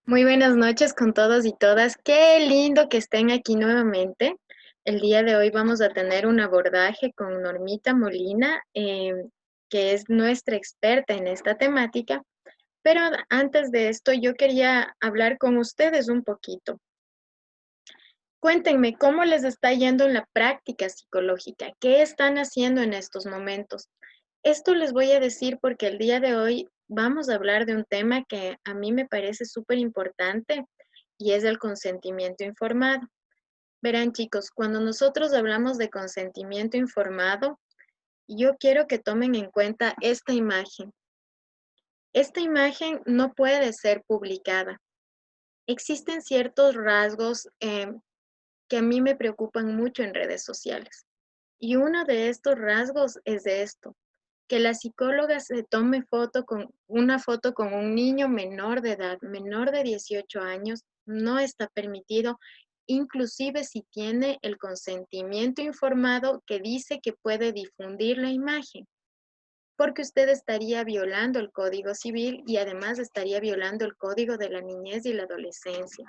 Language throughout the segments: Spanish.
Muy buenas noches con todos y todas. Qué lindo que estén aquí nuevamente. El día de hoy vamos a tener un abordaje con Normita Molina, que es nuestra experta en esta temática. Pero antes de esto, yo quería hablar con ustedes un poquito. Cuéntenme cómo les está yendo en la práctica psicológica. ¿Qué están haciendo en estos momentos? Esto les voy a decir porque el día de hoy vamos a hablar de un tema que a mí me parece súper importante y es el consentimiento informado. Verán, chicos, cuando nosotros hablamos de consentimiento informado, yo quiero que tomen en cuenta esta imagen. Esta imagen no puede ser publicada. Existen ciertos rasgos que a mí me preocupan mucho en redes sociales. Y uno de estos rasgos es de esto, que la psicóloga se tome una foto con un niño menor de edad, menor de 18 años, no está permitido, inclusive si tiene el consentimiento informado que dice que puede difundir la imagen, porque usted estaría violando el Código Civil y además estaría violando el Código de la Niñez y la Adolescencia.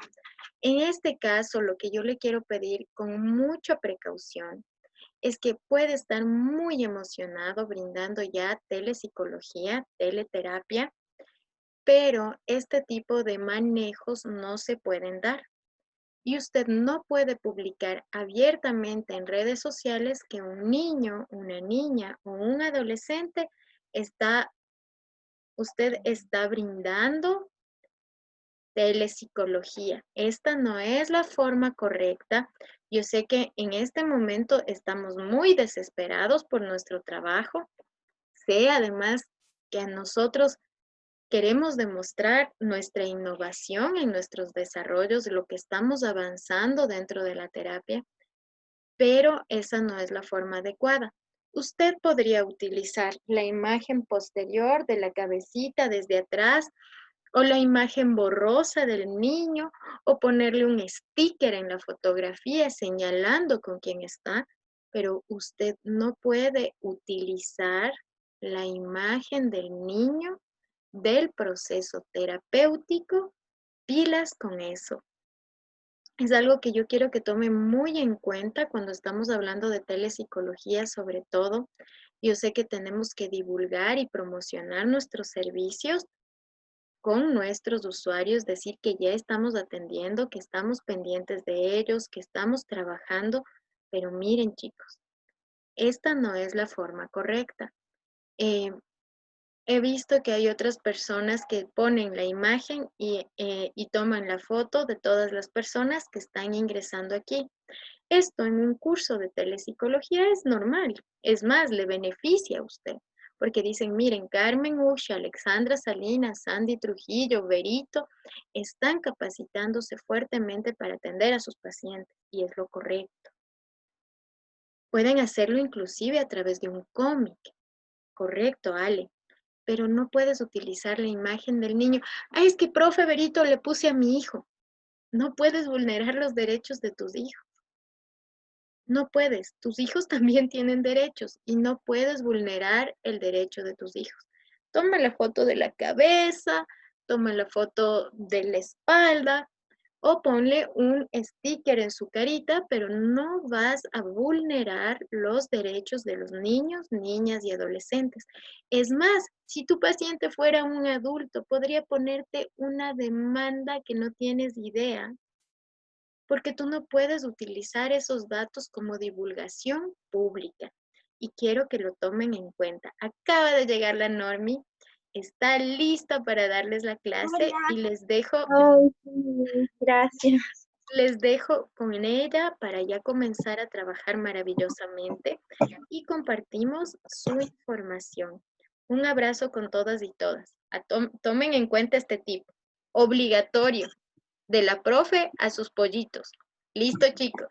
En este caso, lo que yo le quiero pedir con mucha precaución es que puede estar muy emocionado brindando ya telepsicología, teleterapia, pero este tipo de manejos no se pueden dar. Y usted no puede publicar abiertamente en redes sociales que un niño, una niña o un adolescente está, usted está brindando telepsicología. Esta no es la forma correcta. Yo sé que en este momento estamos muy desesperados por nuestro trabajo. Sé además que a nosotros queremos demostrar nuestra innovación en nuestros desarrollos, lo que estamos avanzando dentro de la terapia, pero esa no es la forma adecuada. Usted podría utilizar la imagen posterior de la cabecita desde atrás o la imagen borrosa del niño, o ponerle un sticker en la fotografía señalando con quién está, pero usted no puede utilizar la imagen del niño del proceso terapéutico. Pilas con eso. Es algo que yo quiero que tome muy en cuenta cuando estamos hablando de telepsicología, sobre todo. Yo sé que tenemos que divulgar y promocionar nuestros servicios con nuestros usuarios, decir que ya estamos atendiendo, que estamos pendientes de ellos, que estamos trabajando, pero miren, chicos, esta no es la forma correcta. Eh, He visto que hay otras personas que ponen la imagen y toman la foto de todas las personas que están ingresando aquí. Esto en un curso de telepsicología es normal, es más, le beneficia a usted, porque dicen, miren, Carmen Usha, Alexandra Salinas, Sandy Trujillo, Berito, están capacitándose fuertemente para atender a sus pacientes, y es lo correcto. Pueden hacerlo inclusive a través de un cómic, correcto, Ale, pero no puedes utilizar la imagen del niño. Ay, es que profe Berito le puse a mi hijo. No puedes vulnerar los derechos de tus hijos. No puedes, tus hijos también tienen derechos y no puedes vulnerar el derecho de tus hijos. Toma la foto de la cabeza, toma la foto de la espalda o ponle un sticker en su carita, pero no vas a vulnerar los derechos de los niños, niñas y adolescentes. Es más, si tu paciente fuera un adulto, podría ponerte una demanda que no tienes idea porque tú no puedes utilizar esos datos como divulgación pública. Y quiero que lo tomen en cuenta. Acaba de llegar la Normi, está lista para darles la clase Hola. y Ay, sí, gracias. les dejo con ella para ya comenzar a trabajar maravillosamente y compartimos su información. Un abrazo con todas y todas. Tomen en cuenta este tip obligatorio de la profe a sus pollitos. Listo, chicos.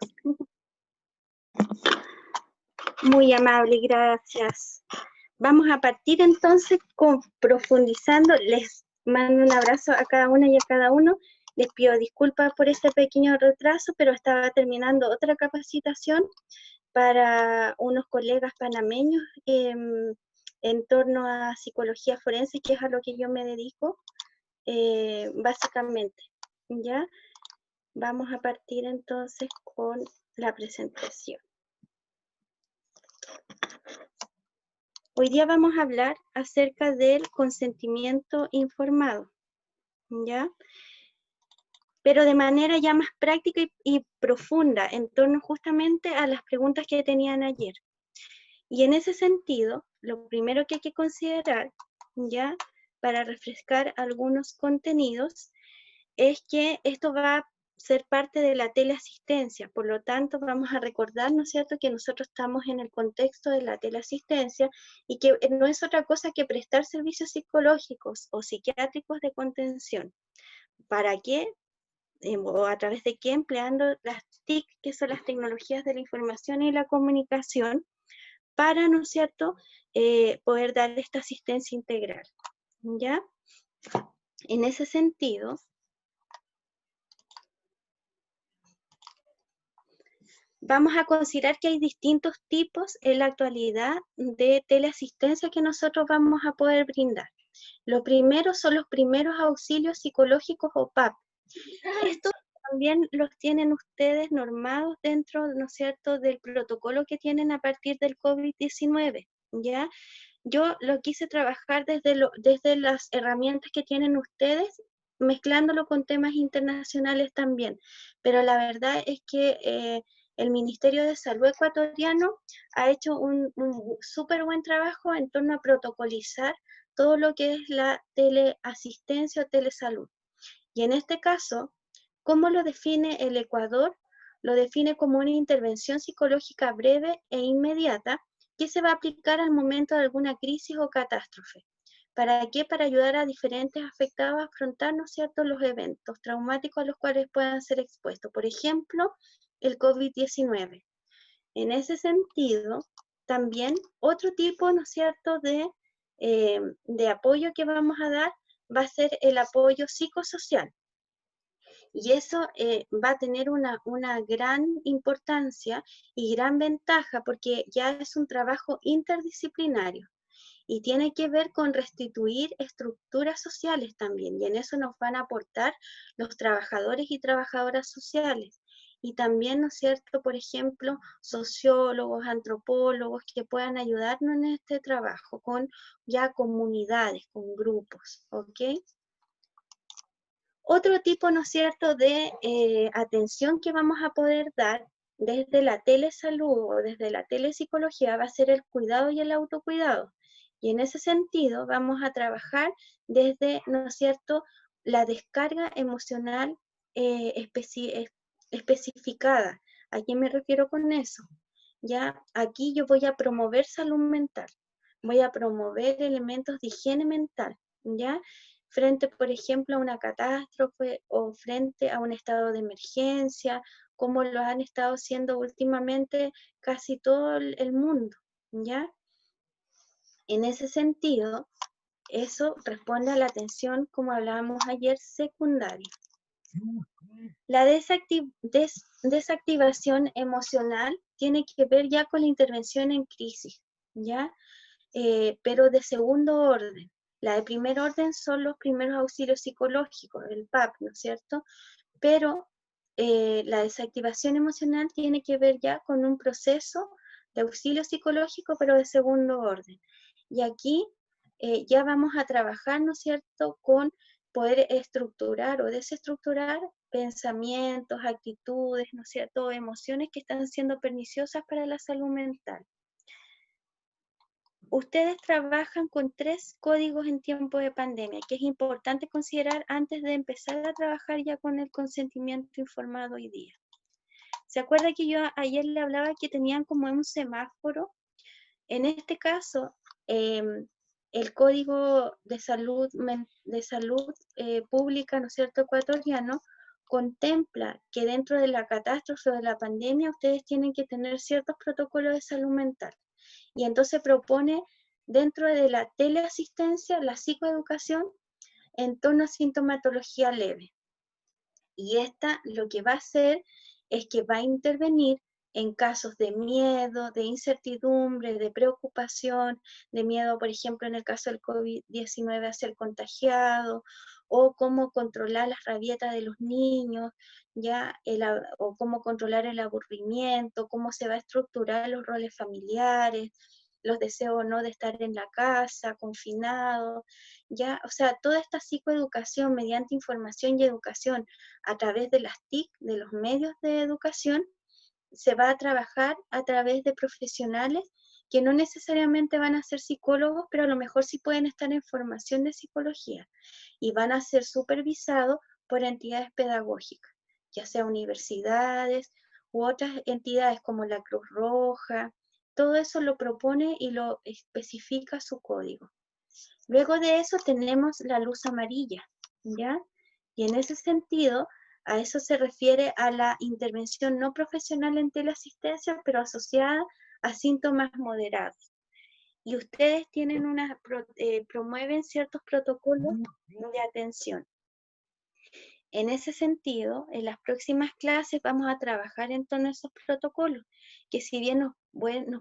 Muy amable, gracias. Vamos a partir entonces con profundizando. Les mando un abrazo a cada una y a cada uno. Les pido disculpas por este pequeño retraso, pero estaba terminando otra capacitación para unos colegas panameños en torno a psicología forense, que es a lo que yo me dedico básicamente. ¿ya? Vamos a partir entonces con la presentación. Hoy día vamos a hablar acerca del consentimiento informado, ¿ya? Pero de manera ya más práctica y profunda, en torno justamente a las preguntas que tenían ayer. Y en ese sentido, lo primero que hay que considerar, ya, para refrescar algunos contenidos, es que esto va a ser parte de la teleasistencia, por lo tanto vamos a recordar, ¿no es cierto?, que nosotros estamos en el contexto de la teleasistencia y que no es otra cosa que prestar servicios psicológicos o psiquiátricos de contención. ¿Para qué? O a través de qué, empleando las TIC, que son las tecnologías de la información y la comunicación, para, ¿no es cierto?, poder dar esta asistencia integral, ¿ya? En ese sentido, vamos a considerar que hay distintos tipos en la actualidad de teleasistencia que nosotros vamos a poder brindar. Lo primero son los primeros auxilios psicológicos o PAP. Estos también los tienen ustedes normados dentro, ¿no es cierto?, del protocolo que tienen a partir del COVID-19, ¿ya? Yo lo quise trabajar desde las herramientas que tienen ustedes, mezclándolo con temas internacionales también. Pero la verdad es que el Ministerio de Salud ecuatoriano ha hecho un súper buen trabajo en torno a protocolizar todo lo que es la teleasistencia o telesalud. Y en este caso, ¿cómo lo define el Ecuador? Lo define como una intervención psicológica breve e inmediata que se va a aplicar al momento de alguna crisis o catástrofe. ¿Para qué? Para ayudar a diferentes afectados a afrontar, ¿no es cierto?, los eventos traumáticos a los cuales puedan ser expuestos. Por ejemplo, el COVID-19. En ese sentido, también otro tipo, ¿no es cierto?, de apoyo que vamos a dar va a ser el apoyo psicosocial. Y eso va a tener una gran importancia y gran ventaja porque ya es un trabajo interdisciplinario y tiene que ver con restituir estructuras sociales también, y en eso nos van a aportar los trabajadores y trabajadoras sociales. Y también, ¿no es cierto?, por ejemplo, sociólogos, antropólogos que puedan ayudarnos en este trabajo con ya comunidades, con grupos, ¿ok? Otro tipo, ¿no es cierto?, de atención que vamos a poder dar desde la telesalud o desde la telepsicología va a ser el cuidado y el autocuidado. Y en ese sentido vamos a trabajar desde, ¿no es cierto?, la descarga emocional especificada. ¿A qué me refiero con eso? Ya aquí yo voy a promover salud mental, voy a promover elementos de higiene mental, ¿ya? Frente, por ejemplo, a una catástrofe o frente a un estado de emergencia, como lo han estado haciendo últimamente casi todo el mundo, ¿ya? En ese sentido, eso responde a la atención, como hablábamos ayer, secundaria. La desactivación emocional tiene que ver ya con la intervención en crisis, ¿ya? Pero de segundo orden. La de primer orden son los primeros auxilios psicológicos, el PAP, ¿no es cierto? Pero la desactivación emocional tiene que ver ya con un proceso de auxilio psicológico, pero de segundo orden. Y aquí ya vamos a trabajar, ¿no es cierto?, con poder estructurar o desestructurar pensamientos, actitudes, ¿no es cierto?, emociones que están siendo perniciosas para la salud mental. Ustedes trabajan con 3 códigos en tiempo de pandemia, que es importante considerar antes de empezar a trabajar ya con el consentimiento informado hoy día. ¿Se acuerda que yo ayer le hablaba que tenían como un semáforo? En este caso, el Código de Salud Pública, ¿no es cierto?, ecuatoriano, contempla que dentro de la catástrofe o de la pandemia ustedes tienen que tener ciertos protocolos de salud mental. Y entonces propone dentro de la teleasistencia, la psicoeducación en torno a sintomatología leve. Y esta lo que va a hacer es que va a intervenir en casos de miedo, de incertidumbre, de preocupación, de miedo, por ejemplo, en el caso del COVID-19 a ser contagiado, o cómo controlar las rabietas de los niños, ya, o cómo controlar el aburrimiento, cómo se va a estructurar los roles familiares, los deseos o no de estar en la casa, confinado, ya, o sea, toda esta psicoeducación mediante información y educación a través de las TIC, de los medios de educación, se va a trabajar a través de profesionales que no necesariamente van a ser psicólogos, pero a lo mejor sí pueden estar en formación de psicología y van a ser supervisados por entidades pedagógicas, ya sea universidades u otras entidades como la Cruz Roja. Todo eso lo propone y lo especifica su código. Luego de eso tenemos la luz amarilla, ¿ya? Y en ese sentido, a eso se refiere a la intervención no profesional en teleasistencia, pero asociada a síntomas moderados. Y ustedes tienen promueven ciertos protocolos de atención. En ese sentido, en las próximas clases vamos a trabajar en torno a esos protocolos, que si bien nos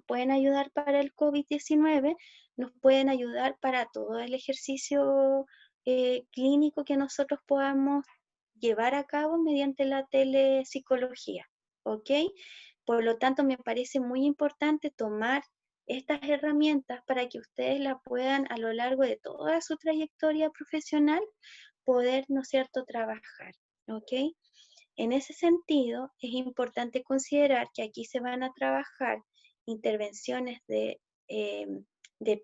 pueden ayudar para el COVID-19, nos pueden ayudar para todo el ejercicio clínico que nosotros podamos llevar a cabo mediante la telepsicología, ¿ok? Por lo tanto, me parece muy importante tomar estas herramientas para que ustedes las puedan a lo largo de toda su trayectoria profesional poder, ¿no es cierto?, trabajar, ¿ok? En ese sentido, es importante considerar que aquí se van a trabajar intervenciones de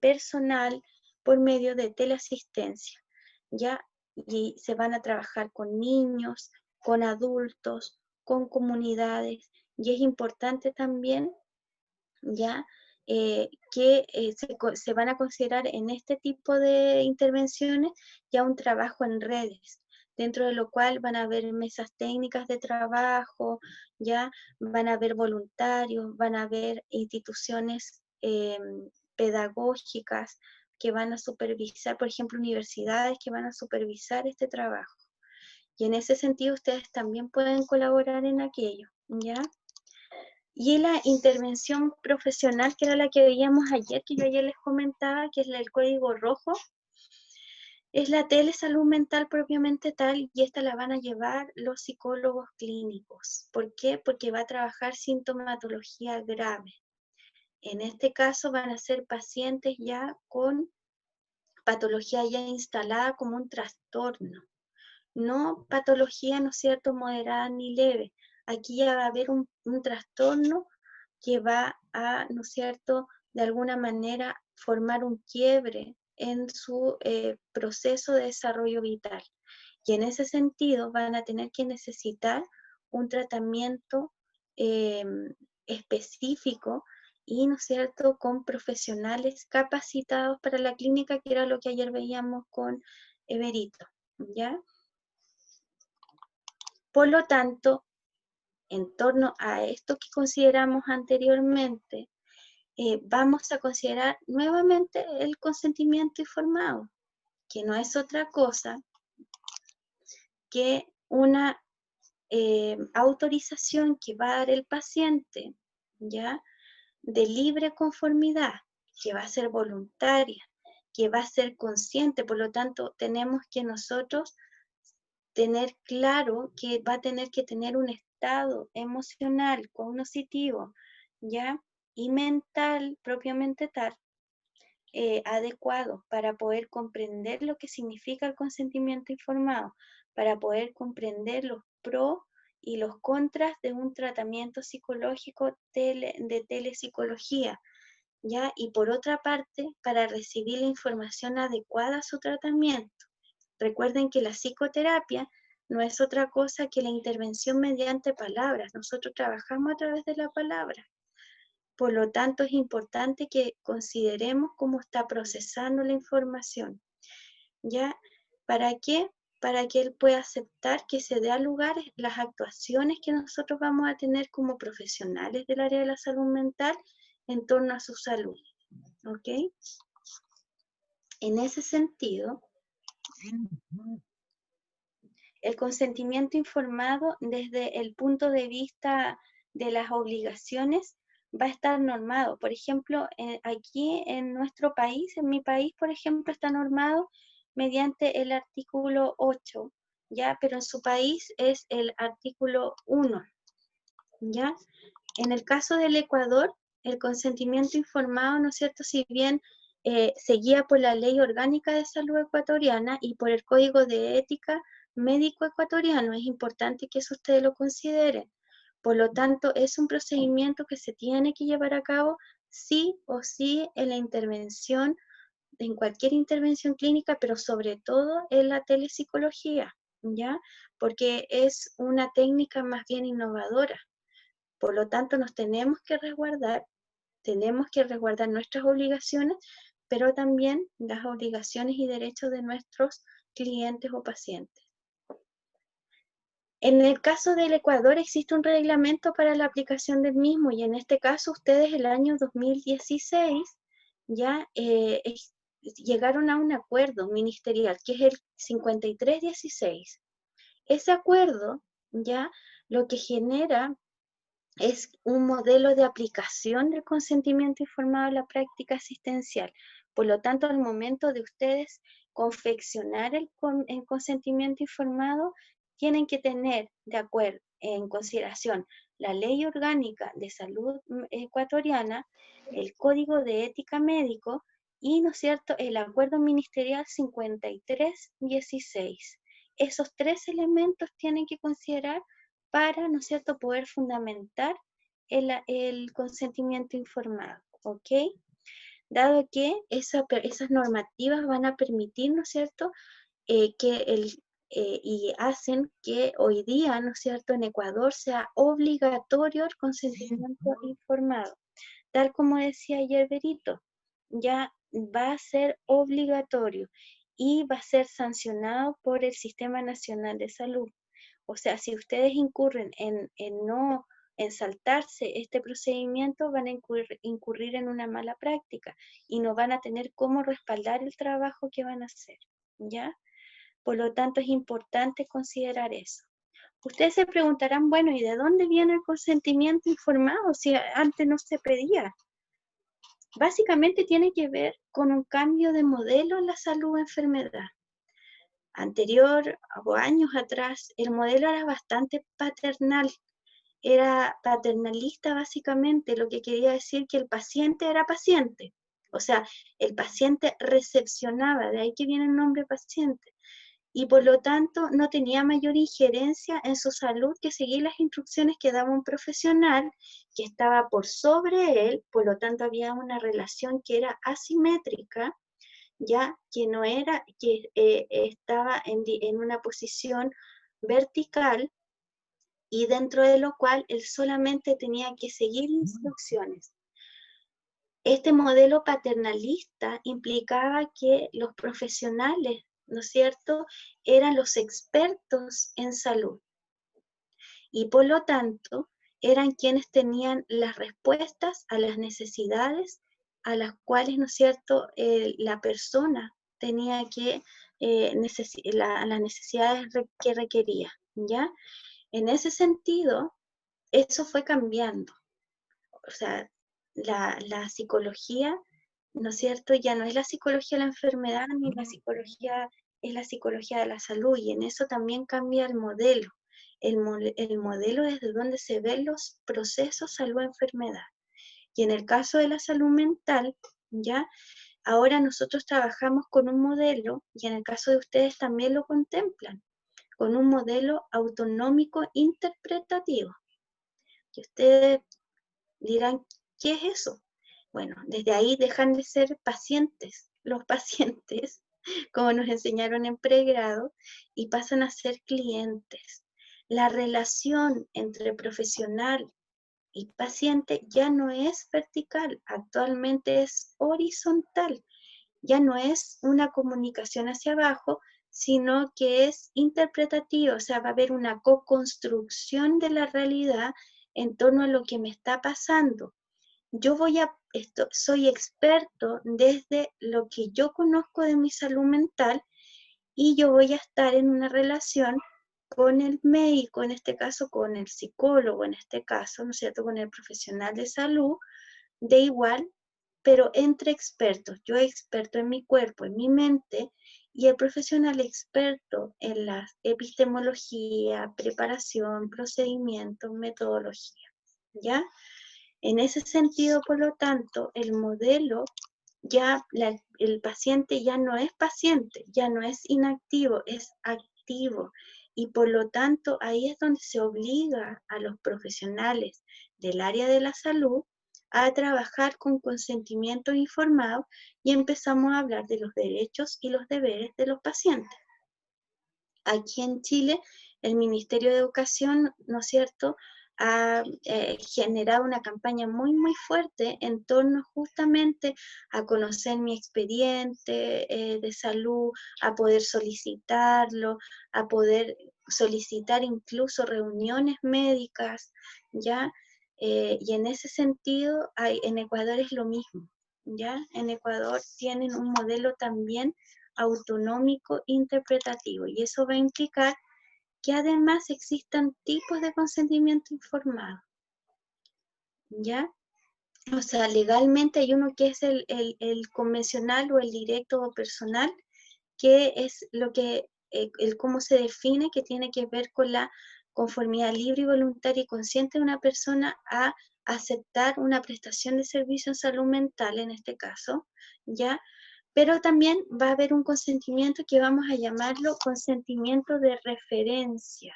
personal por medio de teleasistencia, ¿ya? Y se van a trabajar con niños, con adultos, con comunidades, y es importante también, ¿ya? Se van a considerar en este tipo de intervenciones ya un trabajo en redes, dentro de lo cual van a haber mesas técnicas de trabajo, ya van a haber voluntarios, van a haber instituciones pedagógicas que van a supervisar, por ejemplo, universidades que van a supervisar este trabajo. Y en ese sentido ustedes también pueden colaborar en aquello, ¿ya? Y la intervención profesional, que era la que veíamos ayer, que yo ayer les comentaba, que es el código rojo, es la telesalud mental propiamente tal, y esta la van a llevar los psicólogos clínicos. ¿Por qué? Porque va a trabajar sintomatología grave. En este caso van a ser pacientes ya con patología ya instalada como un trastorno, no patología, ¿no es cierto?, moderada ni leve. Aquí ya va a haber un trastorno que va a, ¿no es cierto?, de alguna manera formar un quiebre en su proceso de desarrollo vital. Y en ese sentido van a tener que necesitar un tratamiento específico y, ¿no es cierto?, con profesionales capacitados para la clínica, que era lo que ayer veíamos con Everito, ¿ya? Por lo tanto, en torno a esto que consideramos anteriormente, vamos a considerar nuevamente el consentimiento informado, que no es otra cosa que una autorización que va a dar el paciente, ¿ya?, de libre conformidad, que va a ser voluntaria, que va a ser consciente. Por lo tanto, tenemos que nosotros tener claro que va a tener que tener un estado emocional cognitivo, ¿ya?, y mental propiamente tal, adecuado para poder comprender lo que significa el consentimiento informado, para poder comprender los pros y los contras de un tratamiento psicológico de telepsicología, ¿ya? Y por otra parte, para recibir la información adecuada a su tratamiento. Recuerden que la psicoterapia no es otra cosa que la intervención mediante palabras. Nosotros trabajamos a través de la palabra. Por lo tanto, es importante que consideremos cómo está procesando la información. ¿Ya? ¿Para qué? Para que él pueda aceptar que se dé a lugar las actuaciones que nosotros vamos a tener como profesionales del área de la salud mental en torno a su salud. ¿Ok? En ese sentido, el consentimiento informado desde el punto de vista de las obligaciones va a estar normado. Por ejemplo, aquí en nuestro país, en mi país, por ejemplo, está normado mediante el artículo 8, ¿ya? Pero en su país es el artículo 1, ¿ya? En el caso del Ecuador, el consentimiento informado, ¿no es cierto?, si bien se guía por la Ley Orgánica de Salud Ecuatoriana y por el Código de Ética Médico Ecuatoriano, es importante que eso ustedes lo consideren. Por lo tanto, es un procedimiento que se tiene que llevar a cabo sí o sí en la intervención, en cualquier intervención clínica, pero sobre todo en la telepsicología, ¿ya? Porque es una técnica más bien innovadora. Por lo tanto, nos tenemos que resguardar nuestras obligaciones, pero también las obligaciones y derechos de nuestros clientes o pacientes. En el caso del Ecuador existe un reglamento para la aplicación del mismo y en este caso ustedes el año 2016 ya llegaron a un acuerdo ministerial que es el 5316. Ese acuerdo ya lo que genera es un modelo de aplicación del consentimiento informado a la práctica asistencial. Por lo tanto, al momento de ustedes confeccionar el consentimiento informado, tienen que tener de acuerdo en consideración la Ley Orgánica de Salud Ecuatoriana, el Código de Ética Médico y, ¿no es cierto?, el Acuerdo Ministerial 5316. Esos tres elementos tienen que considerar para, ¿no es cierto?, poder fundamentar el consentimiento informado, ¿ok? Dado que esas normativas van a permitir, ¿no es cierto?, y hacen que hoy día, ¿no es cierto?, en Ecuador sea obligatorio el consentimiento informado. Tal como decía ayer Berito, ya va a ser obligatorio y va a ser sancionado por el Sistema Nacional de Salud. O sea, si ustedes incurren en saltarse este procedimiento, van a incurrir en una mala práctica y no van a tener cómo respaldar el trabajo que van a hacer, ¿ya? Por lo tanto, es importante considerar eso. Ustedes se preguntarán, bueno, ¿y de dónde viene el consentimiento informado si antes no se pedía? Básicamente tiene que ver con un cambio de modelo en la salud-enfermedad. Anterior o años atrás, el modelo era bastante paternal, era paternalista básicamente, lo que quería decir que el paciente era paciente. O sea, el paciente recepcionaba, de ahí que viene el nombre paciente. Y por lo tanto no tenía mayor injerencia en su salud que seguir las instrucciones que daba un profesional que estaba por sobre él, por lo tanto había una relación que era asimétrica, ya que no era, que estaba en una posición vertical y dentro de lo cual él solamente tenía que seguir instrucciones. Este modelo paternalista implicaba que los profesionales, ¿no es cierto?, eran los expertos en salud y por lo tanto eran quienes tenían las respuestas a las necesidades a las cuales, ¿no es cierto?, la persona tenía que, las necesidades que requería, ¿ya? En ese sentido, eso fue cambiando. O sea, la psicología, ¿no es cierto?, ya no es la psicología de la enfermedad, ni la psicología, es la psicología de la salud, y en eso también cambia el modelo. El modelo es de donde se ven los procesos salud-enfermedad. Y en el caso de la salud mental, ya, ahora nosotros trabajamos con un modelo, y en el caso de ustedes también lo contemplan, con un modelo autonómico interpretativo. Y ustedes dirán, ¿qué es eso? Bueno, desde ahí dejan de ser pacientes, los pacientes, como nos enseñaron en pregrado, y pasan a ser clientes. La relación entre profesional y paciente ya no es vertical, actualmente es horizontal. Ya no es una comunicación hacia abajo, sino que es interpretativa, o sea, va a haber una co-construcción de la realidad en torno a lo que me está pasando. Yo soy experto desde lo que yo conozco de mi salud mental y yo voy a estar en una relación con el médico, en este caso con el psicólogo, en este caso, ¿no es cierto?, con el profesional de salud, de igual, pero entre expertos. Yo experto en mi cuerpo, en mi mente, y el profesional experto en la epistemología, preparación, procedimiento, metodología, ¿ya? En ese sentido, por lo tanto, el modelo, el paciente ya no es paciente, ya no es inactivo, es activo. Y por lo tanto, ahí es donde se obliga a los profesionales del área de la salud a trabajar con consentimiento informado y empezamos a hablar de los derechos y los deberes de los pacientes. Aquí en Chile, el Ministerio de Educación, ¿no es cierto?, ha generado una campaña muy, muy fuerte en torno justamente a conocer mi expediente de salud, a poder solicitarlo, a poder solicitar incluso reuniones médicas, ¿ya? Y en ese sentido, en Ecuador es lo mismo, ¿ya? En Ecuador tienen un modelo también autonómico interpretativo, y eso va a implicar que además existan tipos de consentimiento informado, ¿ya? O sea, legalmente hay uno que es el convencional o el directo o personal, que es lo que, el cómo se define, que tiene que ver con la conformidad libre y voluntaria y consciente de una persona a aceptar una prestación de servicio en salud mental, en este caso, ¿ya? Pero también va a haber un consentimiento que vamos a llamarlo consentimiento de referencia.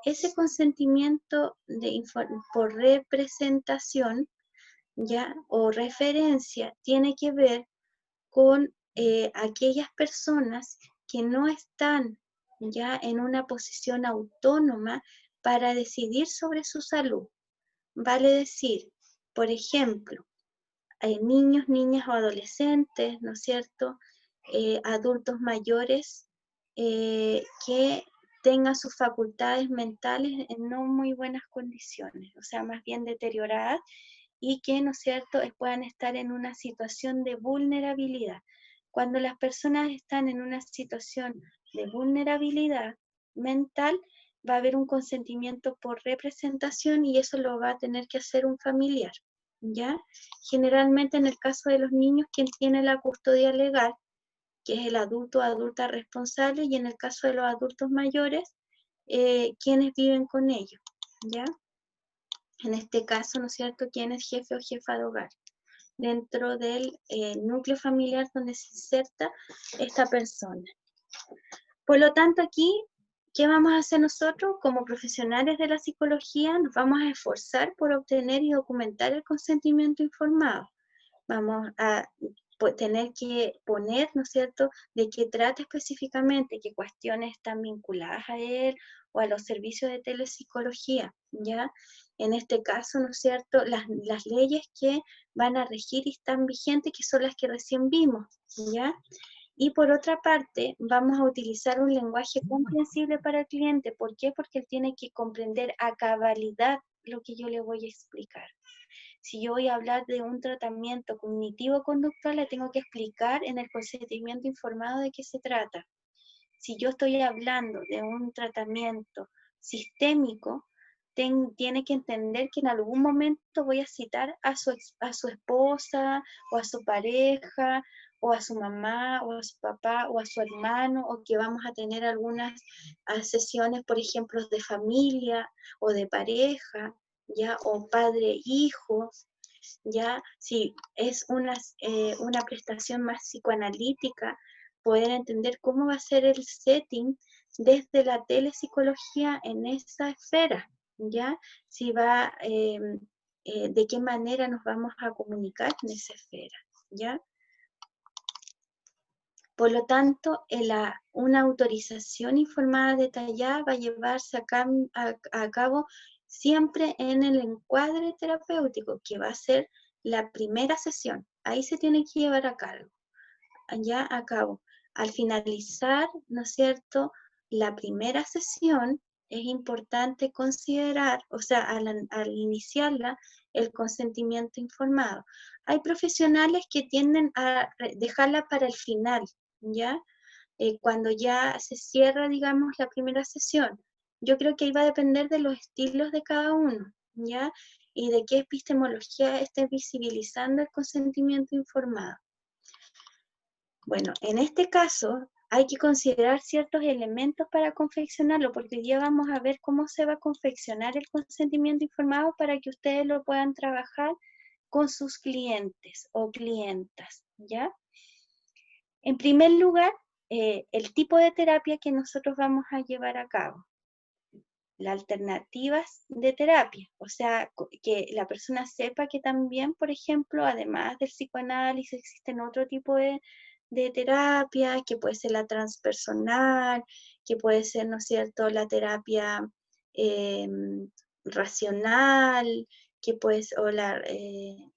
Ese consentimiento por representación, ¿ya? O referencia tiene que ver con aquellas personas que no están ya en una posición autónoma para decidir sobre su salud. Vale decir, por ejemplo, niños, niñas o adolescentes, ¿no es cierto?, adultos mayores que tengan sus facultades mentales en no muy buenas condiciones, o sea, más bien deterioradas, y que, ¿no es cierto?, puedan estar en una situación de vulnerabilidad. Cuando las personas están en una situación de vulnerabilidad mental, va a haber un consentimiento por representación y eso lo va a tener que hacer un familiar, ¿ya? Generalmente en el caso de los niños, quien tiene la custodia legal, que es el adulto o adulta responsable, y en el caso de los adultos mayores, quienes viven con ellos, ¿ya? En este caso, ¿no es cierto?, quién es jefe o jefa de hogar dentro del núcleo familiar donde se inserta esta persona. Por lo tanto, aquí, ¿qué vamos a hacer nosotros? Como profesionales de la psicología, nos vamos a esforzar por obtener y documentar el consentimiento informado. Vamos a tener que poner, ¿no es cierto?, de qué trata específicamente, qué cuestiones están vinculadas a él o a los servicios de telepsicología, ¿ya? En este caso, ¿no es cierto?, las leyes que van a regir y están vigentes, que son las que recién vimos, ¿ya? Y por otra parte, vamos a utilizar un lenguaje comprensible para el cliente. ¿Por qué? Porque él tiene que comprender a cabalidad lo que yo le voy a explicar. Si yo voy a hablar de un tratamiento cognitivo-conductual, le tengo que explicar en el consentimiento informado de qué se trata. Si yo estoy hablando de un tratamiento sistémico, tiene que entender que en algún momento voy a citar a su esposa, o a su pareja, o a su mamá, o a su papá, o a su hermano, o que vamos a tener algunas sesiones, por ejemplo, de familia, o de pareja, ¿ya? O padre-hijo, ¿ya? Si es una prestación más psicoanalítica, poder entender cómo va a ser el setting desde la telepsicología en esa esfera, ¿ya? Si va, de qué manera nos vamos a comunicar en esa esfera, ¿ya? Por lo tanto, una autorización informada detallada va a llevarse a cabo siempre en el encuadre terapéutico, que va a ser la primera sesión. Ahí se tiene que llevar a cabo. Al finalizar, ¿no es cierto?, la primera sesión, es importante considerar, o sea, al iniciarla, el consentimiento informado. Hay profesionales que tienden a dejarla para el final, ¿ya? Cuando ya se cierra, digamos, la primera sesión. Yo creo que ahí va a depender de los estilos de cada uno, ¿ya? Y de qué epistemología esté visibilizando el consentimiento informado. Bueno, en este caso, hay que considerar ciertos elementos para confeccionarlo, porque hoy día vamos a ver cómo se va a confeccionar el consentimiento informado para que ustedes lo puedan trabajar con sus clientes o clientas, ¿ya? En primer lugar, el tipo de terapia que nosotros vamos a llevar a cabo. Las alternativas de terapia, o sea, que la persona sepa que también, por ejemplo, además del psicoanálisis, existen otro tipo de terapia, que puede ser la transpersonal, que puede ser, ¿no es cierto?, la terapia racional, que puede ser, o la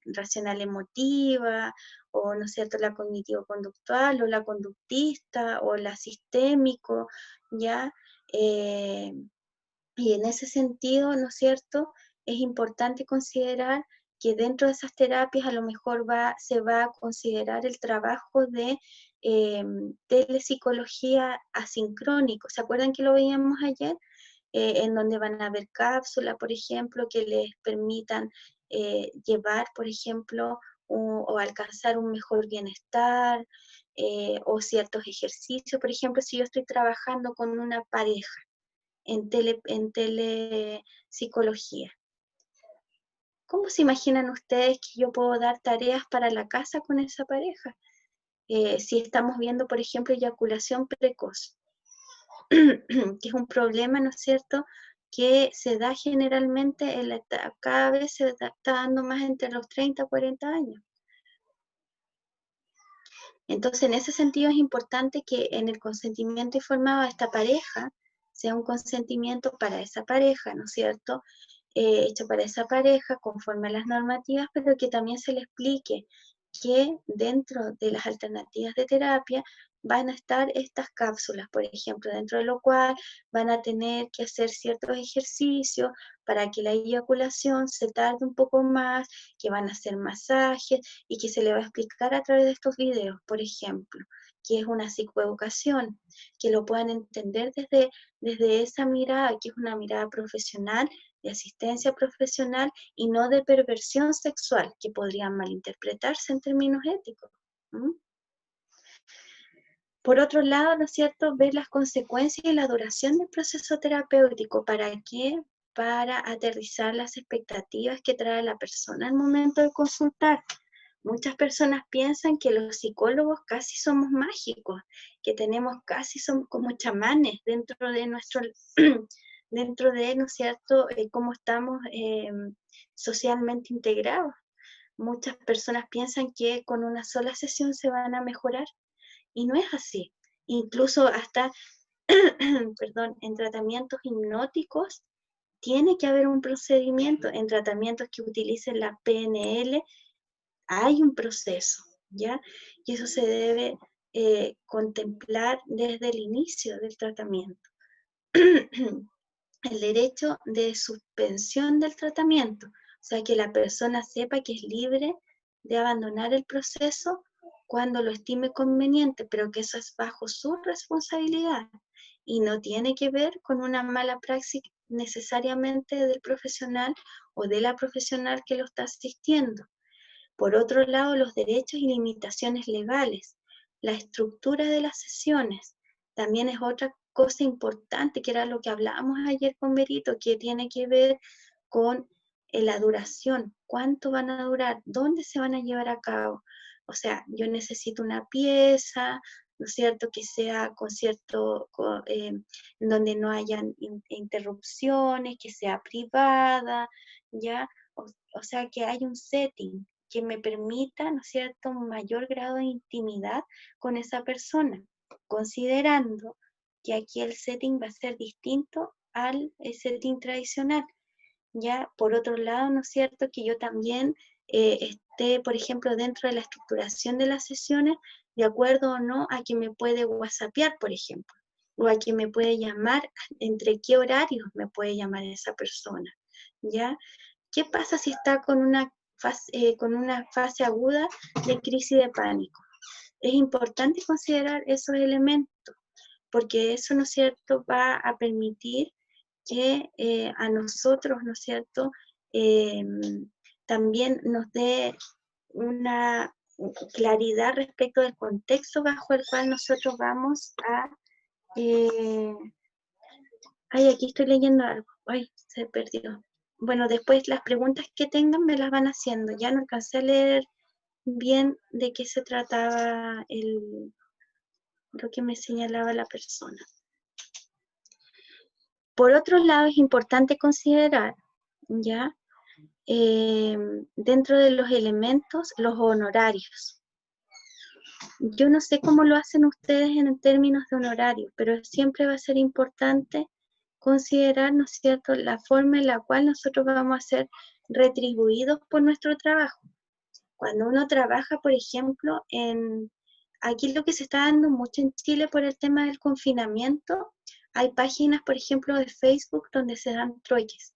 racional emotiva, o, ¿no es cierto?, la cognitivo-conductual, o la conductista, o la sistémico, ¿ya? Y en ese sentido, ¿no es cierto?, es importante considerar que dentro de esas terapias a lo mejor se va a considerar el trabajo de telepsicología asincrónico. ¿Se acuerdan que lo veíamos ayer? En donde van a haber cápsulas, por ejemplo, que les permitan llevar, por ejemplo, o alcanzar un mejor bienestar, o ciertos ejercicios. Por ejemplo, si yo estoy trabajando con una pareja, en telepsicología. ¿Cómo se imaginan ustedes que yo puedo dar tareas para la casa con esa pareja? Si estamos viendo, por ejemplo, eyaculación precoz, que es un problema, ¿no es cierto?, que se da generalmente, cada vez se está dando más entre los 30 y 40 años. Entonces, en ese sentido es importante que en el consentimiento informado a esta pareja sea un consentimiento para esa pareja, ¿no es cierto?, hecho para esa pareja conforme a las normativas, pero que también se le explique que dentro de las alternativas de terapia van a estar estas cápsulas, por ejemplo, dentro de lo cual van a tener que hacer ciertos ejercicios para que la eyaculación se tarde un poco más, que van a hacer masajes y que se le va a explicar a través de estos videos, por ejemplo, que es una psicoeducación, que lo puedan entender desde esa mirada, que es una mirada profesional, de asistencia profesional y no de perversión sexual, que podría malinterpretarse en términos éticos. ¿Mm? Por otro lado, ¿no es cierto?, ver las consecuencias y la duración del proceso terapéutico. ¿Para qué? Para aterrizar las expectativas que trae la persona al momento de consultar. Muchas personas piensan que los psicólogos casi somos mágicos, que somos como chamanes dentro de nuestro, dentro de, ¿no es cierto?, cómo estamos socialmente integrados. Muchas personas piensan que con una sola sesión se van a mejorar, y no es así. Incluso hasta, perdón, en tratamientos hipnóticos tiene que haber un procedimiento. En tratamientos que utilicen la PNL hay un proceso, ¿ya? Y eso se debe contemplar desde el inicio del tratamiento. El derecho de suspensión del tratamiento, o sea, que la persona sepa que es libre de abandonar el proceso cuando lo estime conveniente, pero que eso es bajo su responsabilidad y no tiene que ver con una mala praxis necesariamente del profesional o de la profesional que lo está asistiendo. Por otro lado, los derechos y limitaciones legales, la estructura de las sesiones, también es otra cosa importante, que era lo que hablábamos ayer con Berito, que tiene que ver con la duración, cuánto van a durar, dónde se van a llevar a cabo. O sea, yo necesito una pieza, ¿no es cierto?, que sea en donde no hayan interrupciones, que sea privada, ¿ya? O sea, que haya un setting que me permita, ¿no es cierto?, un mayor grado de intimidad con esa persona, considerando que aquí el setting va a ser distinto al setting tradicional. Ya, por otro lado, ¿no es cierto?, que yo también esté, por ejemplo, dentro de la estructuración de las sesiones, de acuerdo o no a que me puede whatsappear, por ejemplo, o a que me puede llamar, entre qué horarios me puede llamar esa persona, ¿ya? ¿Qué pasa si está con una fase aguda de crisis de pánico? Es importante considerar esos elementos, porque eso, ¿no es cierto?, va a permitir que a nosotros, ¿no es cierto?, también nos dé claridad respecto del contexto bajo el cual nosotros vamos a... ay, aquí estoy leyendo algo. Ay, se perdió. Bueno, después las preguntas que tengan me las van haciendo. Ya no alcancé a leer bien de qué se trataba lo que me señalaba la persona. Por otro lado, es importante considerar, ¿ya? Dentro de los elementos, los honorarios. Yo no sé cómo lo hacen ustedes en términos de honorarios, pero siempre va a ser importante considerar, ¿no es cierto?, la forma en la cual nosotros vamos a ser retribuidos por nuestro trabajo. Cuando uno trabaja, por ejemplo, aquí lo que se está dando mucho en Chile por el tema del confinamiento, hay páginas, por ejemplo, de Facebook donde se dan trueques.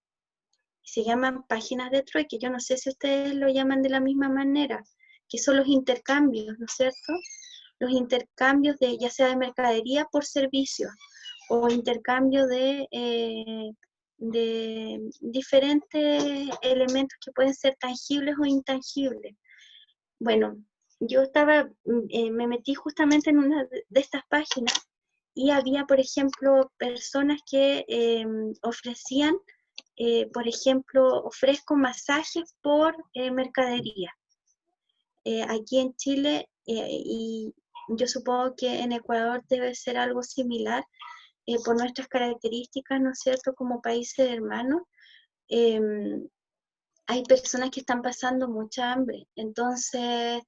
Se llaman páginas de trueque. Yo no sé si ustedes lo llaman de la misma manera, que son los intercambios, ¿no es cierto? Los intercambios de ya sea de mercadería por servicios o intercambio de diferentes elementos que pueden ser tangibles o intangibles. Bueno, yo me metí justamente en una de estas páginas y había, por ejemplo, personas que ofrecían, por ejemplo, ofrezco masajes por mercadería. Aquí en Chile, y yo supongo que en Ecuador debe ser algo similar, por nuestras características, ¿no es cierto?, como países hermanos, hay personas que están pasando mucha hambre. Entonces,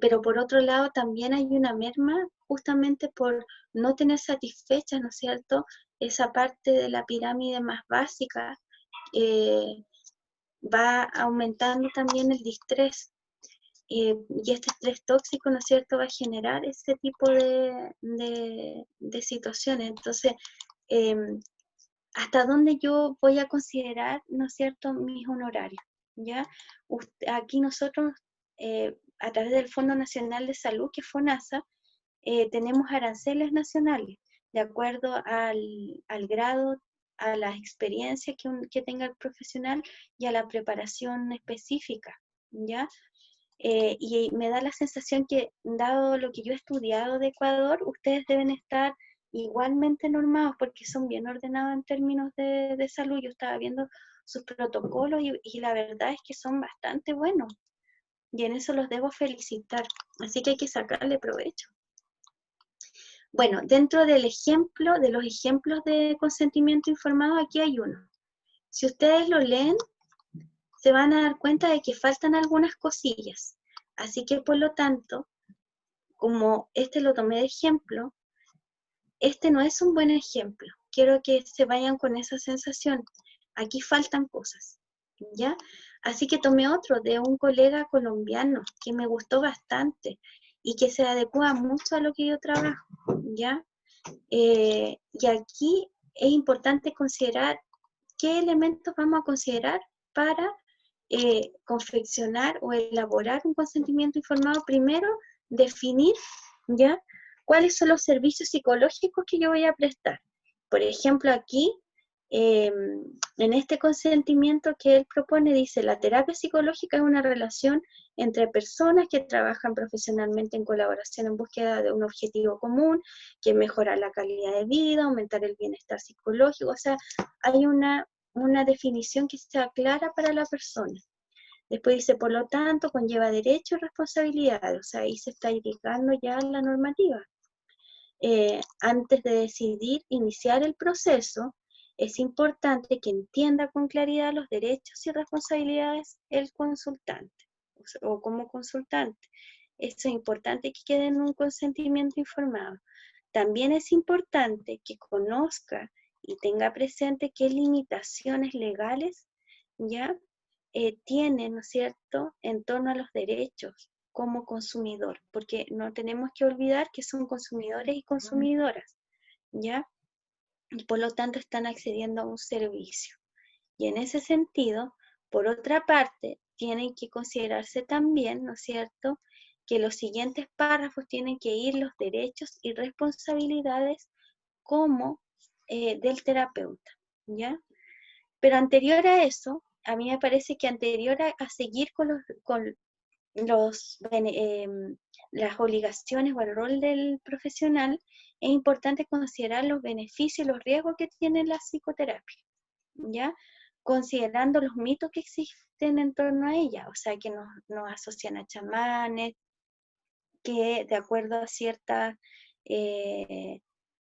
pero por otro lado también hay una merma justamente por no tener satisfecha, ¿no es cierto?, esa parte de la pirámide más básica, va aumentando también el distrés. Y este estrés tóxico, ¿no es cierto?, va a generar ese tipo de situaciones. Entonces, ¿hasta dónde yo voy a considerar, ¿no es cierto?, mis honorarios? ¿Ya? Aquí nosotros, a través del Fondo Nacional de Salud, que es FONASA, tenemos aranceles nacionales, de acuerdo al grado, a la experiencia que tenga el profesional y a la preparación específica, ¿ya? Y me da la sensación que, dado lo que yo he estudiado de Ecuador, ustedes deben estar igualmente normados porque son bien ordenados en términos de salud. Yo estaba viendo sus protocolos y la verdad es que son bastante buenos y en eso los debo felicitar. Así que hay que sacarle provecho. Bueno, dentro del ejemplo, de los ejemplos de consentimiento informado, aquí hay uno. Si ustedes lo leen, se van a dar cuenta de que faltan algunas cosillas. Así que, por lo tanto, como este lo tomé de ejemplo, este no es un buen ejemplo. Quiero que se vayan con esa sensación. Aquí faltan cosas, ¿ya? Así que tomé otro de un colega colombiano que me gustó bastante y que se adecua mucho a lo que yo trabajo, ¿ya? Y aquí es importante considerar qué elementos vamos a considerar para confeccionar o elaborar un consentimiento informado. Primero, definir, ¿ya?, cuáles son los servicios psicológicos que yo voy a prestar. Por ejemplo, aquí, en este consentimiento que él propone, dice: la terapia psicológica es una relación entre personas que trabajan profesionalmente en colaboración en búsqueda de un objetivo común, que es mejorar la calidad de vida, aumentar el bienestar psicológico. O sea, hay una definición que sea clara para la persona. Después dice, por lo tanto, conlleva derechos y responsabilidades. O sea, ahí se está indicando ya la normativa. Antes de decidir iniciar el proceso, es importante que entienda con claridad los derechos y responsabilidades el consultante o como consultante. Eso es importante que quede en un consentimiento informado. También es importante que conozca y tenga presente qué limitaciones legales ya tiene, ¿no es cierto?, en torno a los derechos como consumidor, porque no tenemos que olvidar que son consumidores y consumidoras, ¿ya? Y por lo tanto están accediendo a un servicio. Y en ese sentido, por otra parte, tienen que considerarse también, ¿no es cierto?, que los siguientes párrafos tienen que ir los derechos y responsabilidades como del terapeuta, ¿ya? Pero anterior a eso, a mí me parece que anterior a seguir con las obligaciones o el rol del profesional, es importante considerar los beneficios y los riesgos que tiene la psicoterapia, ¿ya? Considerando los mitos que existen en torno a ella, o sea, que nos asocian a chamanes, que de acuerdo a ciertas,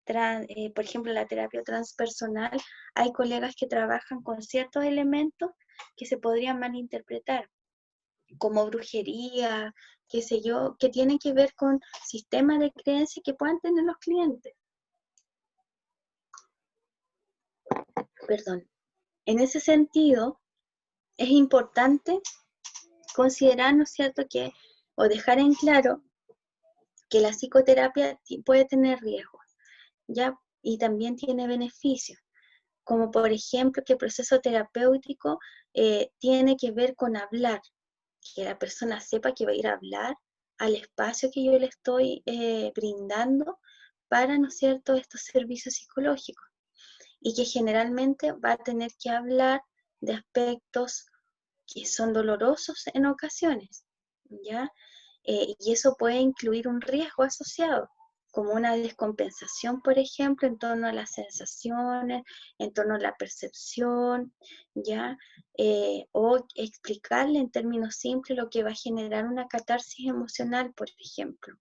por ejemplo, la terapia transpersonal, hay colegas que trabajan con ciertos elementos que se podrían malinterpretar, como brujería, qué sé yo, que tienen que ver con sistemas de creencias que puedan tener los clientes. Perdón. En ese sentido, es importante considerar, ¿no es cierto?, o dejar en claro que la psicoterapia puede tener riesgos, ¿ya? Y también tiene beneficios, como por ejemplo que el proceso terapéutico tiene que ver con hablar, que la persona sepa que va a ir a hablar al espacio que yo le estoy brindando para, ¿no es cierto?, estos servicios psicológicos, y que generalmente va a tener que hablar de aspectos que son dolorosos en ocasiones, ¿ya? Y eso puede incluir un riesgo asociado, como una descompensación, por ejemplo, en torno a las sensaciones, en torno a la percepción, ¿ya? O explicarle en términos simples lo que va a generar una catarsis emocional, por ejemplo,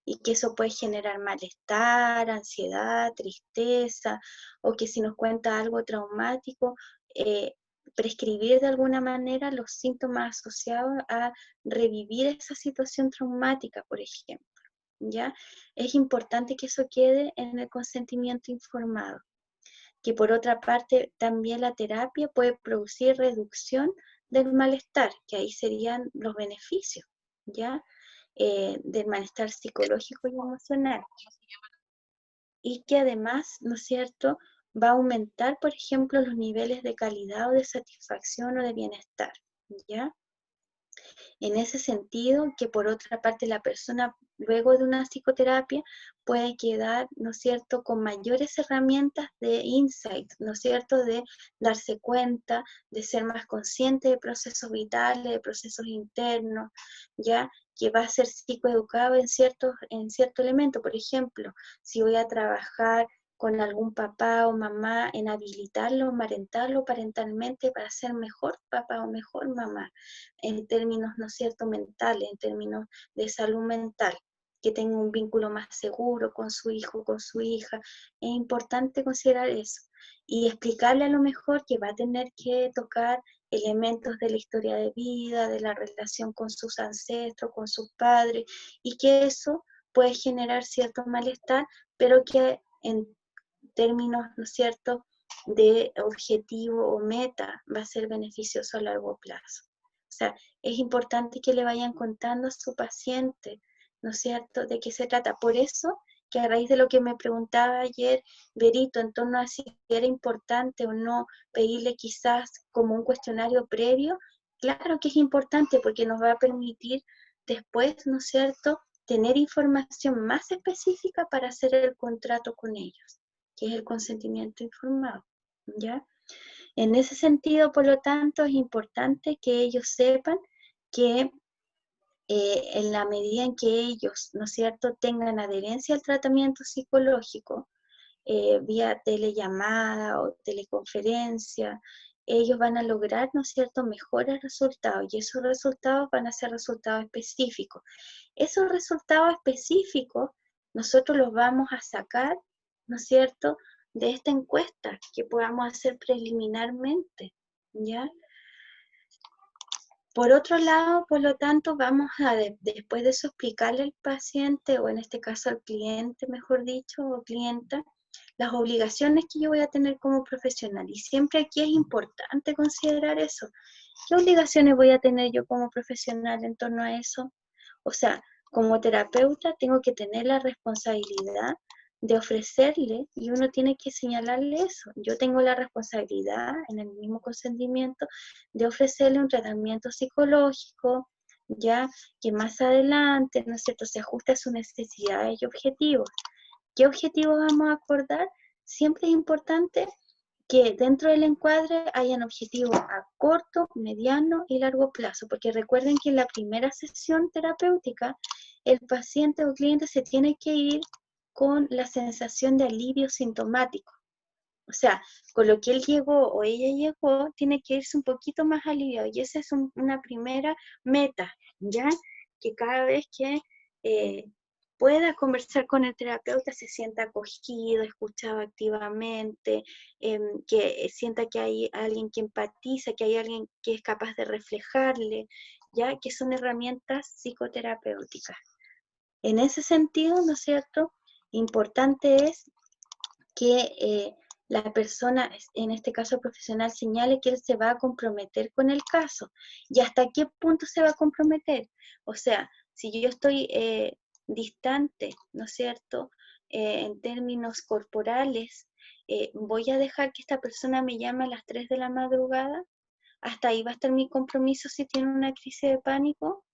y que eso puede generar malestar, ansiedad, tristeza, o que si nos cuenta algo traumático, prescribir de alguna manera los síntomas asociados a revivir esa situación traumática, por ejemplo, ¿ya? Es importante que eso quede en el consentimiento informado, que por otra parte también la terapia puede producir reducción del malestar, que ahí serían los beneficios, ¿ya? Del malestar psicológico y emocional. Y que además, ¿no es cierto?, va a aumentar, por ejemplo, los niveles de calidad o de satisfacción o de bienestar, ¿ya? En ese sentido, que por otra parte la persona luego de una psicoterapia puede quedar, ¿no es cierto?, con mayores herramientas de insight, ¿no es cierto?, de darse cuenta, de ser más consciente de procesos vitales, de procesos internos, ¿ya?, que va a ser psicoeducado en cierto elemento. Por ejemplo, si voy a trabajar con algún papá o mamá en habilitarlo, parentalmente para ser mejor papá o mejor mamá, en términos, ¿no es cierto?, mentales, en términos de salud mental, que tenga un vínculo más seguro con su hijo, con su hija. Es importante considerar eso y explicarle a lo mejor que va a tener que tocar elementos de la historia de vida, de la relación con sus ancestros, con sus padres, y que eso puede generar cierto malestar, pero que en términos, ¿no es cierto?, de objetivo o meta va a ser beneficioso a largo plazo. O sea, es importante que le vayan contando a su paciente, ¿no es cierto?, de qué se trata. Por eso, que a raíz de lo que me preguntaba ayer Berito, en torno a si era importante o no pedirle quizás como un cuestionario previo, claro que es importante porque nos va a permitir después, ¿no es cierto?, tener información más específica para hacer el contrato con ellos, que es el consentimiento informado, ¿ya? En ese sentido, por lo tanto, es importante que ellos sepan que en la medida en que ellos, ¿no es cierto?, tengan adherencia al tratamiento psicológico, vía telellamada o teleconferencia, ellos van a lograr, ¿no es cierto?, mejores resultados, y esos resultados van a ser resultados específicos. Esos resultados específicos nosotros los vamos a sacar, ¿no es cierto?, de esta encuesta que podamos hacer preliminarmente, ¿ya? Por otro lado, por lo tanto, vamos a, después de eso, explicarle al paciente, o en este caso al cliente, mejor dicho, o clienta, las obligaciones que yo voy a tener como profesional. Y siempre aquí es importante considerar eso. ¿Qué obligaciones voy a tener yo como profesional en torno a eso? O sea, como terapeuta tengo que tener la responsabilidad de ofrecerle, y uno tiene que señalarle eso. Yo tengo la responsabilidad, en el mismo consentimiento, de ofrecerle un tratamiento psicológico, ya que más adelante, ¿no es cierto?, se ajusta a sus necesidades y objetivos. ¿Qué objetivos vamos a acordar? Siempre es importante que dentro del encuadre hayan objetivos a corto, mediano y largo plazo, porque recuerden que en la primera sesión terapéutica el paciente o cliente se tiene que ir con la sensación de alivio sintomático. O sea, con lo que él llegó o ella llegó, tiene que irse un poquito más aliviado. Y esa es una primera meta, ¿ya? Que cada vez que pueda conversar con el terapeuta se sienta acogido, escuchado activamente, que sienta que hay alguien que empatiza, que hay alguien que es capaz de reflejarle, ¿ya? Que son herramientas psicoterapéuticas. En ese sentido, ¿no es cierto? Importante es que la persona, en este caso profesional, señale que él se va a comprometer con el caso. ¿Y hasta qué punto se va a comprometer? O sea, si yo estoy distante, ¿no es cierto?, en términos corporales, voy a dejar que esta persona me llame a las 3 de la madrugada. ¿Hasta ahí va a estar mi compromiso si tiene una crisis de pánico?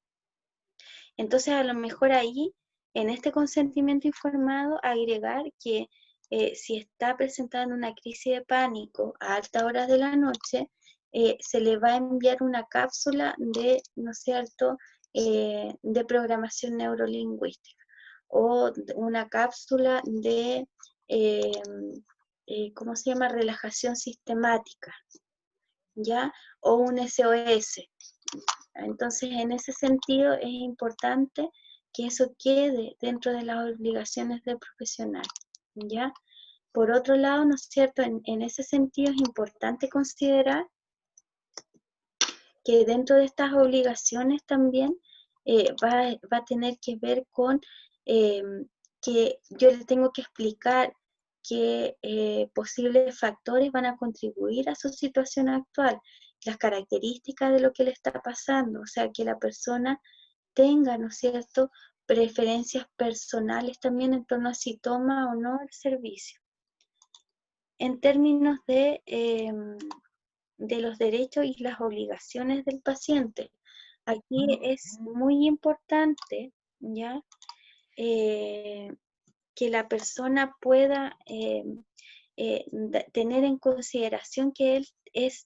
Entonces, a lo mejor ahí, en este consentimiento informado, agregar que si está presentando una crisis de pánico a altas horas de la noche, se le va a enviar una cápsula de, ¿no es cierto?, de programación neurolingüística o una cápsula de, ¿cómo se llama?, relajación sistemática, ¿ya? O un SOS. Entonces, en ese sentido, es importante que eso quede dentro de las obligaciones del profesional, ¿ya? Por otro lado, ¿no es cierto?, en ese sentido es importante considerar que dentro de estas obligaciones también va a tener que ver con que yo le tengo que explicar qué posibles factores van a contribuir a su situación actual, las características de lo que le está pasando, o sea, que la persona tenga, ¿no es cierto?, preferencias personales también en torno a si toma o no el servicio. En términos de los derechos y las obligaciones del paciente, aquí es muy importante, ¿ya?, que la persona pueda tener en consideración que él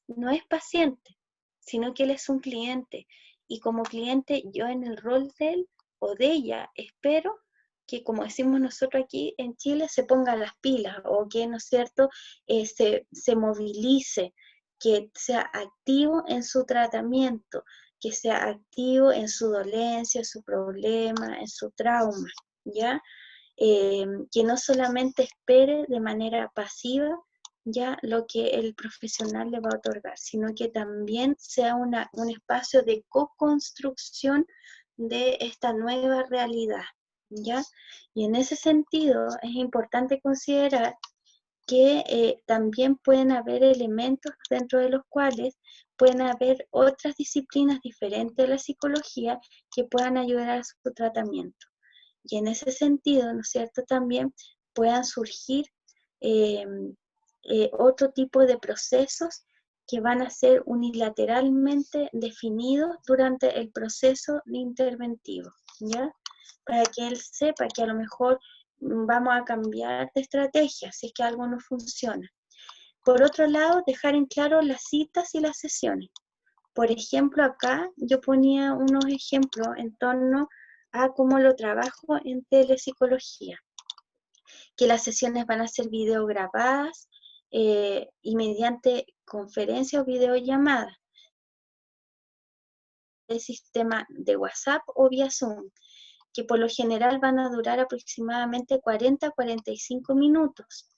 no es paciente, sino que él es un cliente. Y como cliente, yo en el rol de él o de ella espero que, como decimos nosotros aquí en Chile, se ponga las pilas o que, ¿no es cierto?, se movilice, que sea activo en su tratamiento, que sea activo en su dolencia, en su problema, en su trauma, ¿ya? Que no solamente espere de manera pasiva ya lo que el profesional le va a otorgar, sino que también sea un espacio de co-construcción de esta nueva realidad, ¿ya? Y en ese sentido es importante considerar que también pueden haber elementos dentro de los cuales pueden haber otras disciplinas diferentes de la psicología que puedan ayudar a su tratamiento. Y en ese sentido, ¿no es cierto?, también puedan surgir otro tipo de procesos que van a ser unilateralmente definidos durante el proceso interventivo, ¿ya? Para que él sepa que a lo mejor vamos a cambiar de estrategia si es que algo no funciona. Por otro lado, dejar en claro las citas y las sesiones. Por ejemplo, acá yo ponía unos ejemplos en torno a cómo lo trabajo en telepsicología, que las sesiones van a ser videograbadas y mediante conferencia o videollamada, el sistema de WhatsApp o vía Zoom, que por lo general van a durar aproximadamente 40 a 45 minutos,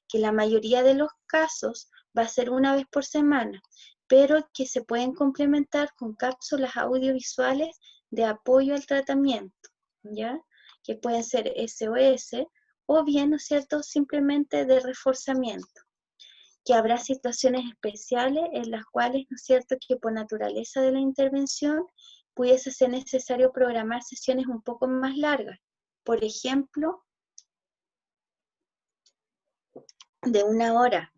que la mayoría de los casos va a ser una vez por semana, pero que se pueden complementar con cápsulas audiovisuales de apoyo al tratamiento, ¿ya? Que pueden ser SOS o bien, ¿no es cierto?, simplemente de reforzamiento. Que habrá situaciones especiales en las cuales, ¿no es cierto?, que por naturaleza de la intervención pudiese ser necesario programar sesiones un poco más largas. Por ejemplo, de 1 hora.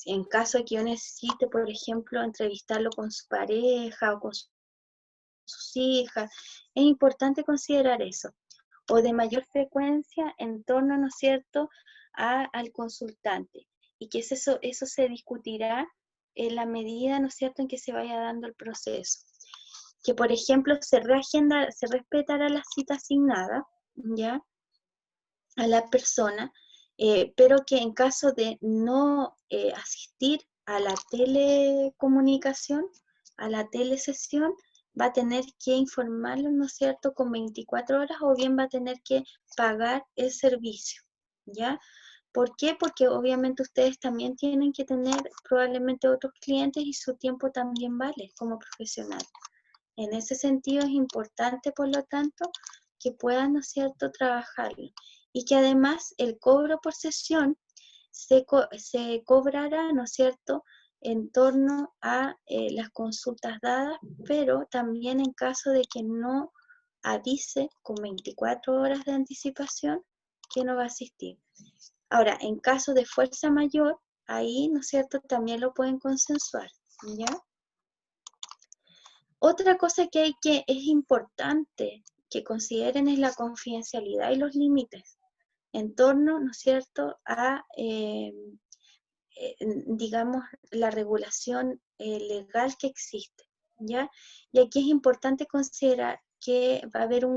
En caso de que yo necesite, por ejemplo, entrevistarlo con su pareja o con sus hijas, es importante considerar eso. O de mayor frecuencia en torno, ¿no es cierto?, al consultante. y que eso se discutirá en la medida, ¿no es cierto?, en que se vaya dando el proceso. Que, por ejemplo, se respetará la cita asignada, ¿ya?, a la persona, pero que en caso de no asistir a la telecomunicación, a la telesesión, va a tener que informarlo, ¿no es cierto?, con 24 horas, o bien va a tener que pagar el servicio, ¿ya? ¿Por qué? Porque obviamente ustedes también tienen que tener probablemente otros clientes y su tiempo también vale como profesional. En ese sentido es importante, por lo tanto, que puedan, ¿no es cierto?, trabajarlo. Y que además el cobro por sesión se cobrará, ¿no es cierto?, en torno a las consultas dadas, pero también en caso de que no avise con 24 horas de anticipación que no va a asistir. Ahora, en caso de fuerza mayor, ahí, ¿no es cierto?, también lo pueden consensuar, ¿ya? Otra cosa es importante que consideren es la confidencialidad y los límites en torno, ¿no es cierto?, a, digamos, la regulación legal que existe, ¿ya? Y aquí es importante considerar que va a haber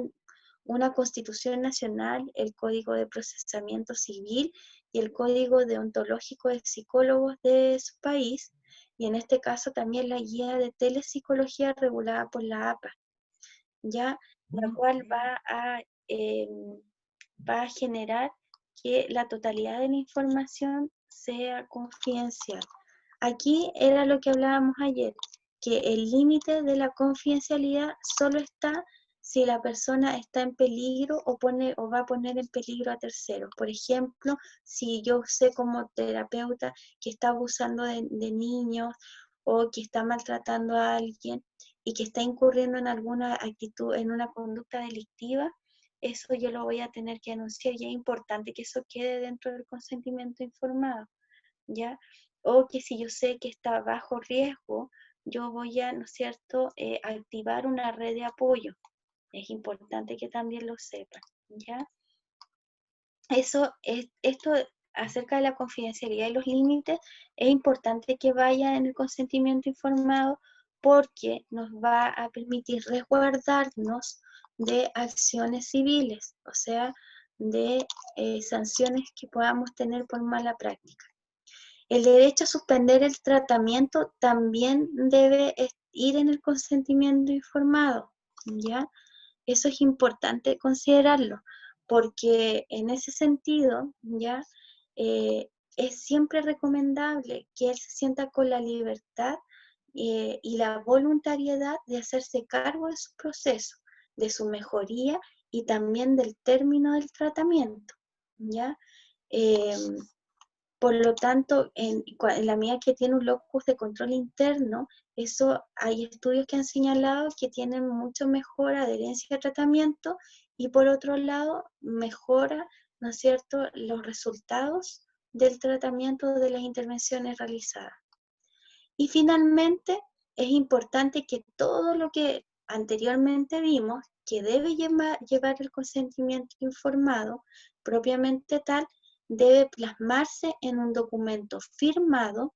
una Constitución Nacional, el Código de Procesamiento Civil y el Código Deontológico de Psicólogos de su país, y en este caso también la guía de telepsicología regulada por la APA, ¿ya? La cual va a generar que la totalidad de la información sea confidencial. Aquí era lo que hablábamos ayer, que el límite de la confidencialidad solo está si la persona está en peligro o va a poner en peligro a terceros. Por ejemplo, si yo sé como terapeuta que está abusando de niños o que está maltratando a alguien y que está incurriendo en alguna actitud, en una conducta delictiva, eso yo lo voy a tener que anunciar, y es importante que eso quede dentro del consentimiento informado, ¿ya? O que si yo sé que está bajo riesgo, yo voy a, ¿no es cierto?, activar una red de apoyo. Es importante que también lo sepan, ¿ya? Esto acerca de la confidencialidad y los límites, es importante que vaya en el consentimiento informado, porque nos va a permitir resguardarnos de acciones civiles, o sea, de sanciones que podamos tener por mala práctica. El derecho a suspender el tratamiento también debe ir en el consentimiento informado, ¿ya? Eso es importante considerarlo, porque en ese sentido, ¿ya? Es siempre recomendable que él se sienta con la libertad y la voluntariedad de hacerse cargo de su proceso, de su mejoría y también del término del tratamiento, ¿ya? Por lo tanto, en la medida que tiene un locus de control interno, eso hay estudios que han señalado que tienen mucho mejor adherencia al tratamiento, y por otro lado, mejora, ¿no es cierto?, los resultados del tratamiento de las intervenciones realizadas. Y finalmente, es importante que todo lo que anteriormente vimos, que debe llevar el consentimiento informado, propiamente tal, debe plasmarse en un documento firmado,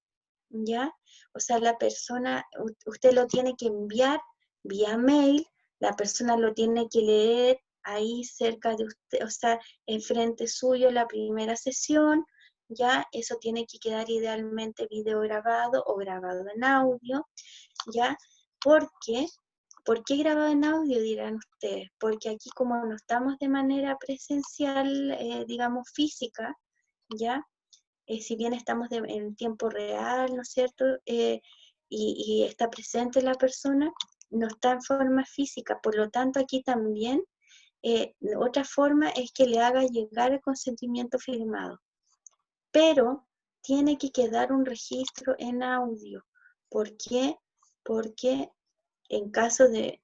¿ya? O sea, la persona, usted lo tiene que enviar vía mail, la persona lo tiene que leer ahí cerca de usted, o sea, enfrente suyo la primera sesión, ¿ya? Eso tiene que quedar idealmente video grabado o grabado en audio, ¿ya? ¿Por qué? ¿Por qué grabado en audio, dirán ustedes? Porque aquí, como no estamos de manera presencial, digamos física, ¿ya? Si bien estamos en tiempo real, ¿no es cierto?, y está presente la persona, no está en forma física. Por lo tanto, aquí también otra forma es que le haga llegar el consentimiento firmado, pero tiene que quedar un registro en audio. ¿Por qué? Porque en caso de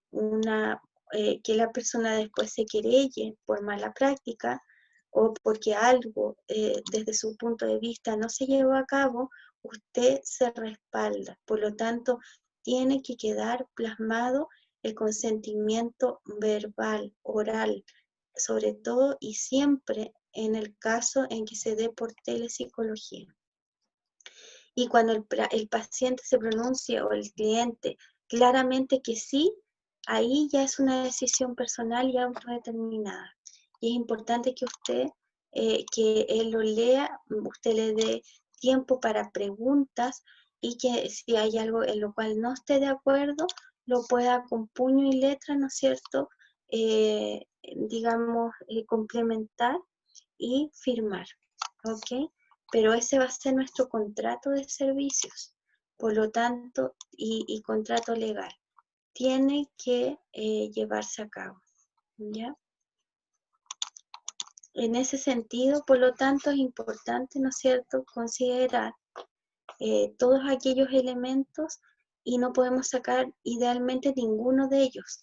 que la persona después se querelle por mala práctica, o porque algo desde su punto de vista no se llevó a cabo, usted se respalda. Por lo tanto, tiene que quedar plasmado el consentimiento verbal, oral, sobre todo y siempre en el caso en que se dé por telepsicología. y cuando el paciente se pronuncia o el cliente claramente que sí, ahí ya es una decisión personal y autodeterminada. Y es importante que usted, que él lo lea, usted le dé tiempo para preguntas y que si hay algo en lo cual no esté de acuerdo, lo pueda con puño y letra, ¿no es cierto?, digamos, complementar y firmar, ¿ok? Pero ese va a ser nuestro contrato de servicios, por lo tanto, y contrato legal. Tiene que llevarse a cabo, ¿ya? En ese sentido, por lo tanto, es importante, ¿no es cierto?, considerar todos aquellos elementos y no podemos sacar idealmente ninguno de ellos.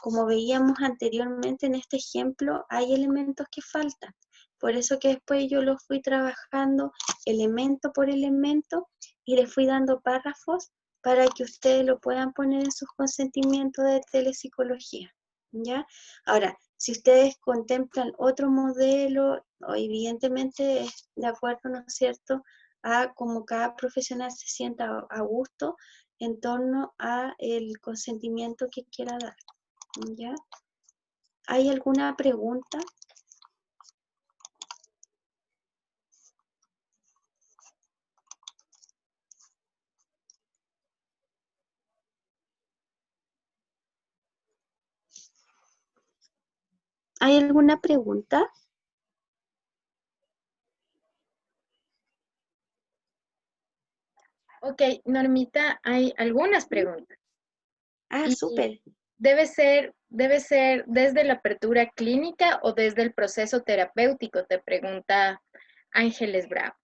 Como veíamos anteriormente en este ejemplo, hay elementos que faltan. Por eso que después yo los fui trabajando elemento por elemento y les fui dando párrafos para que ustedes lo puedan poner en sus consentimientos de telepsicología, ¿ya? Ahora, si ustedes contemplan otro modelo, evidentemente es de acuerdo, ¿no es cierto?, a cómo cada profesional se sienta a gusto en torno a el consentimiento que quiera dar, ¿ya? ¿Hay alguna pregunta? ¿Hay alguna pregunta? Ok, Normita, hay algunas preguntas. Ah, Y súper. debe ser desde la apertura clínica o desde el proceso terapéutico, te pregunta Ángeles Bravo.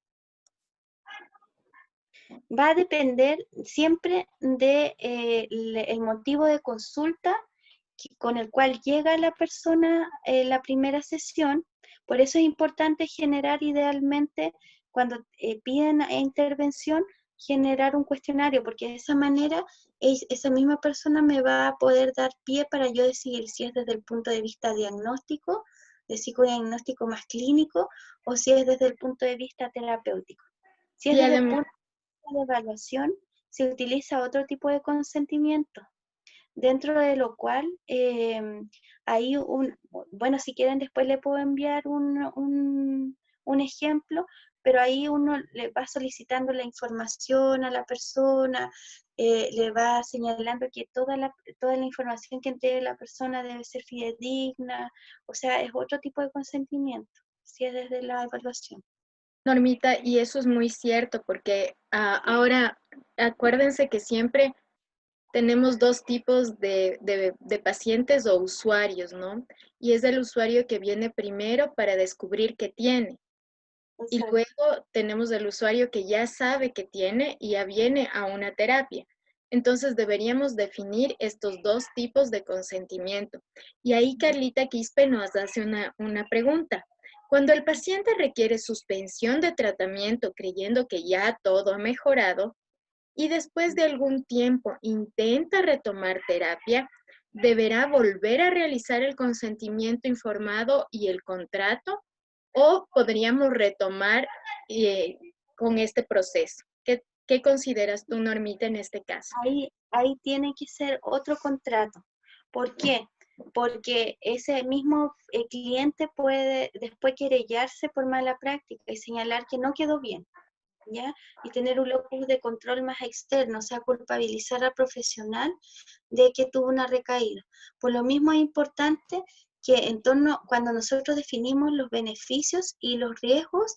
Va a depender siempre de, el motivo de consulta con el cual llega la persona la primera sesión. Por eso es importante generar idealmente, cuando piden intervención, generar un cuestionario, porque de esa manera esa misma persona me va a poder dar pie para yo decidir si es desde el punto de vista diagnóstico, de psicodiagnóstico más clínico, o si es desde el punto de vista terapéutico. Si es Y desde el además, punto de evaluación, se utiliza otro tipo de consentimiento, dentro de lo cual hay bueno, si quieren después le puedo enviar un ejemplo, pero ahí uno le va solicitando la información a la persona, le va señalando que toda la información que entregue la persona debe ser fidedigna, o sea, es otro tipo de consentimiento, si es desde la evaluación. Normita, y eso es muy cierto, porque ahora acuérdense que siempre tenemos dos tipos de pacientes o usuarios, ¿no? Y es el usuario que viene primero para descubrir que tiene. Y Exacto. luego tenemos el usuario que ya sabe que tiene y ya viene a una terapia. Entonces deberíamos definir estos dos tipos de consentimiento. Y ahí Carlita Quispe nos hace una pregunta. Cuando el paciente requiere suspensión de tratamiento creyendo que ya todo ha mejorado y después de algún tiempo intenta retomar terapia, ¿deberá volver a realizar el consentimiento informado y el contrato? ¿O podríamos retomar con este proceso? ¿Qué consideras tú, Normita, en este caso? Ahí tiene que ser otro contrato. ¿Por qué? Porque ese mismo cliente puede después querellarse por mala práctica y señalar que no quedó bien, ¿ya? Y tener un locus de control más externo, o sea, culpabilizar al profesional de que tuvo una recaída. Por lo mismo es importante que en torno, cuando nosotros definimos los beneficios y los riesgos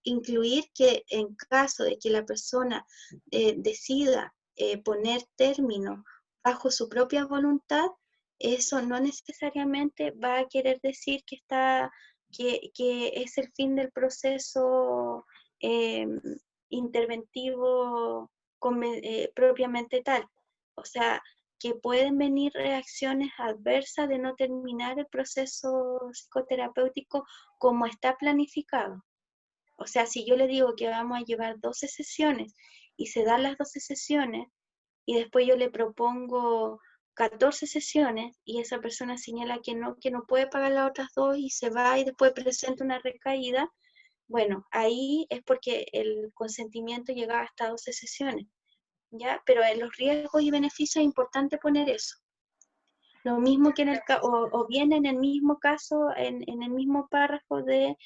incluir que en caso de que la persona decida poner término bajo su propia voluntad, eso no necesariamente va a querer decir que es el fin del proceso eh, interventivo propiamente tal. O sea, que pueden venir reacciones adversas de no terminar el proceso psicoterapéutico como está planificado. O sea, si yo le digo que vamos a llevar 12 sesiones y se dan las 12 sesiones y después yo le propongo 14 sesiones y esa persona señala que no puede pagar las otras dos y se va y después presenta una recaída, bueno, ahí es porque el consentimiento llega hasta 12 sesiones, ¿ya? Pero en los riesgos y beneficios es importante poner eso. Lo mismo que en o bien en el mismo caso, en el mismo párrafo de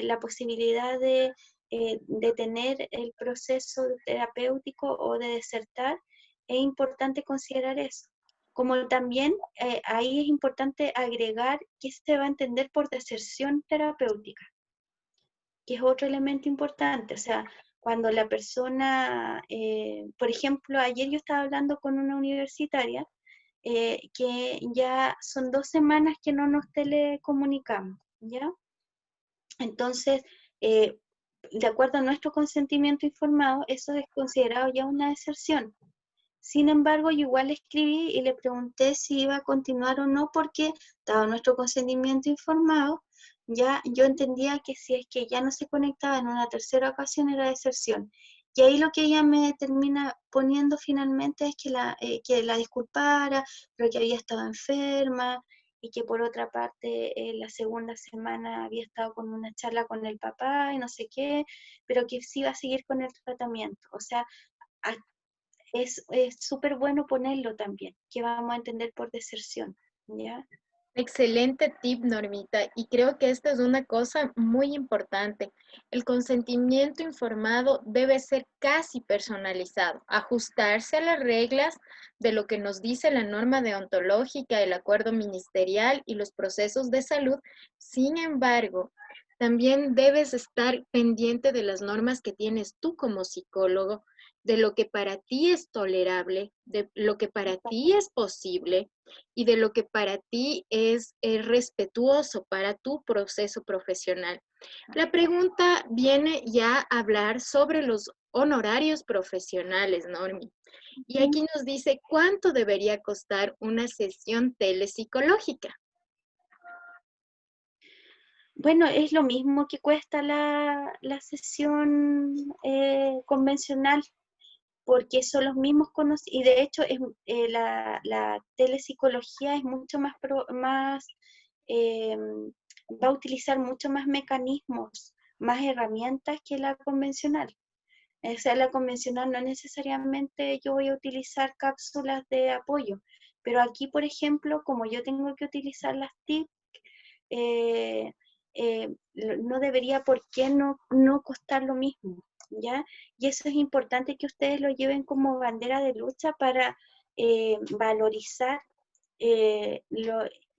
la posibilidad de detener el proceso terapéutico o de desertar, es importante considerar eso. Como también ahí es importante agregar qué se va a entender por deserción terapéutica, que es otro elemento importante. O sea, cuando la persona, por ejemplo, ayer yo estaba hablando con una universitaria que ya son 2 semanas que no nos telecomunicamos, ¿ya? Entonces, de acuerdo a nuestro consentimiento informado, eso es considerado ya una deserción. Sin embargo, yo igual le escribí y le pregunté si iba a continuar o no, porque dado nuestro consentimiento informado, ya yo entendía que si es que ya no se conectaba en una tercera ocasión era deserción. Y ahí lo que ella me termina poniendo finalmente es que la disculpara, pero que había estado enferma y que por otra parte la segunda semana había estado con una charla con el papá y no sé qué, pero que sí iba a seguir con el tratamiento. O sea, es súper bueno ponerlo también, que vamos a entender por deserción, ¿ya? Excelente tip, Normita, y creo que esta es una cosa muy importante. El consentimiento informado debe ser casi personalizado, ajustarse a las reglas de lo que nos dice la norma deontológica, el acuerdo ministerial y los procesos de salud. Sin embargo, también debes estar pendiente de las normas que tienes tú como psicólogo, de lo que para ti es tolerable, de lo que para ti es posible y de lo que para ti es respetuoso para tu proceso profesional. La pregunta viene ya a hablar sobre los honorarios profesionales, Normi. Y aquí nos dice, ¿cuánto debería costar una sesión telepsicológica? Bueno, es lo mismo que cuesta la sesión convencional, porque son los mismos conocimientos, y de hecho la telepsicología es mucho más, va a utilizar mucho más mecanismos, más herramientas que la convencional. O sea, la convencional no necesariamente yo voy a utilizar cápsulas de apoyo, pero aquí, por ejemplo, como yo tengo que utilizar las TIC, no debería por qué no costar lo mismo, ¿ya? Y eso es importante que ustedes lo lleven como bandera de lucha para valorizar,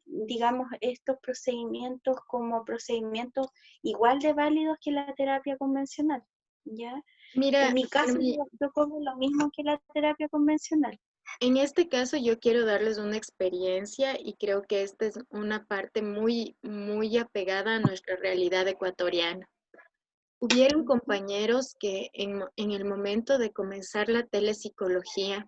digamos, estos procedimientos como procedimientos igual de válidos que la terapia convencional, ¿ya? En Mira, mi caso, Normi, yo como lo mismo que la terapia convencional. en este caso yo quiero darles una experiencia y creo que esta es una parte muy, muy apegada a nuestra realidad ecuatoriana. Hubieron compañeros que en el momento de comenzar la telepsicología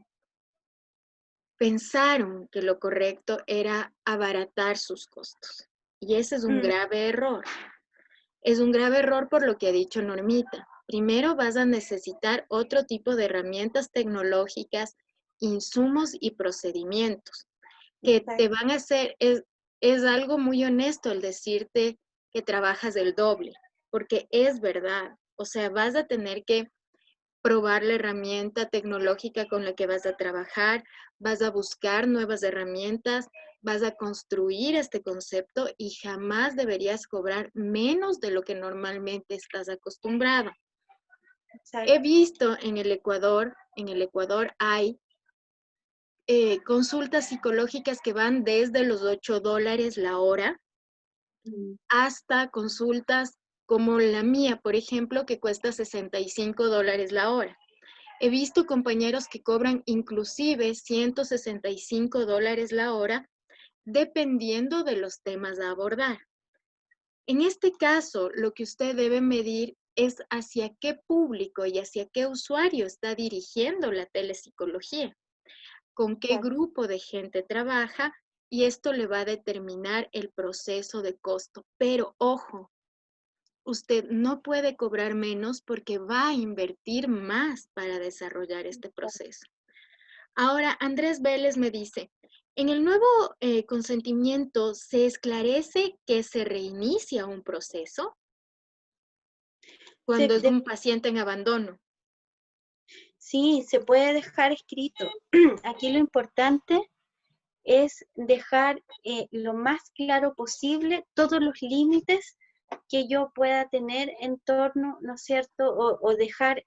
pensaron que lo correcto era abaratar sus costos. Y ese es un Mm, grave error. Es un grave error por lo que ha dicho Normita. Primero vas a necesitar otro tipo de herramientas tecnológicas, insumos y procedimientos que te exacto. van a hacer, es algo muy honesto el decirte que trabajas el doble, porque es verdad. O sea, vas a tener que probar la herramienta tecnológica con la que vas a trabajar, vas a buscar nuevas herramientas, vas a construir este concepto y jamás deberías cobrar menos de lo que normalmente estás acostumbrado. He Exacto. visto en el Ecuador hay consultas psicológicas que van desde los $8 la hora Mm, hasta consultas como la mía, por ejemplo, que cuesta $65 la hora. He visto compañeros que cobran inclusive $165 la hora, dependiendo de los temas a abordar. En este caso, lo que usted debe medir es hacia qué público y hacia qué usuario está dirigiendo la telepsicología, con qué exacto. grupo de gente trabaja y esto le va a determinar el proceso de costo. Pero ojo, usted no puede cobrar menos porque va a invertir más para desarrollar este proceso. Ahora, Andrés Vélez me dice, en el nuevo consentimiento se esclarece que se reinicia un proceso. cuando es un paciente en abandono. Sí, se puede dejar escrito. Aquí lo importante es dejar lo más claro posible todos los límites que yo pueda tener en torno, ¿no es cierto? O dejar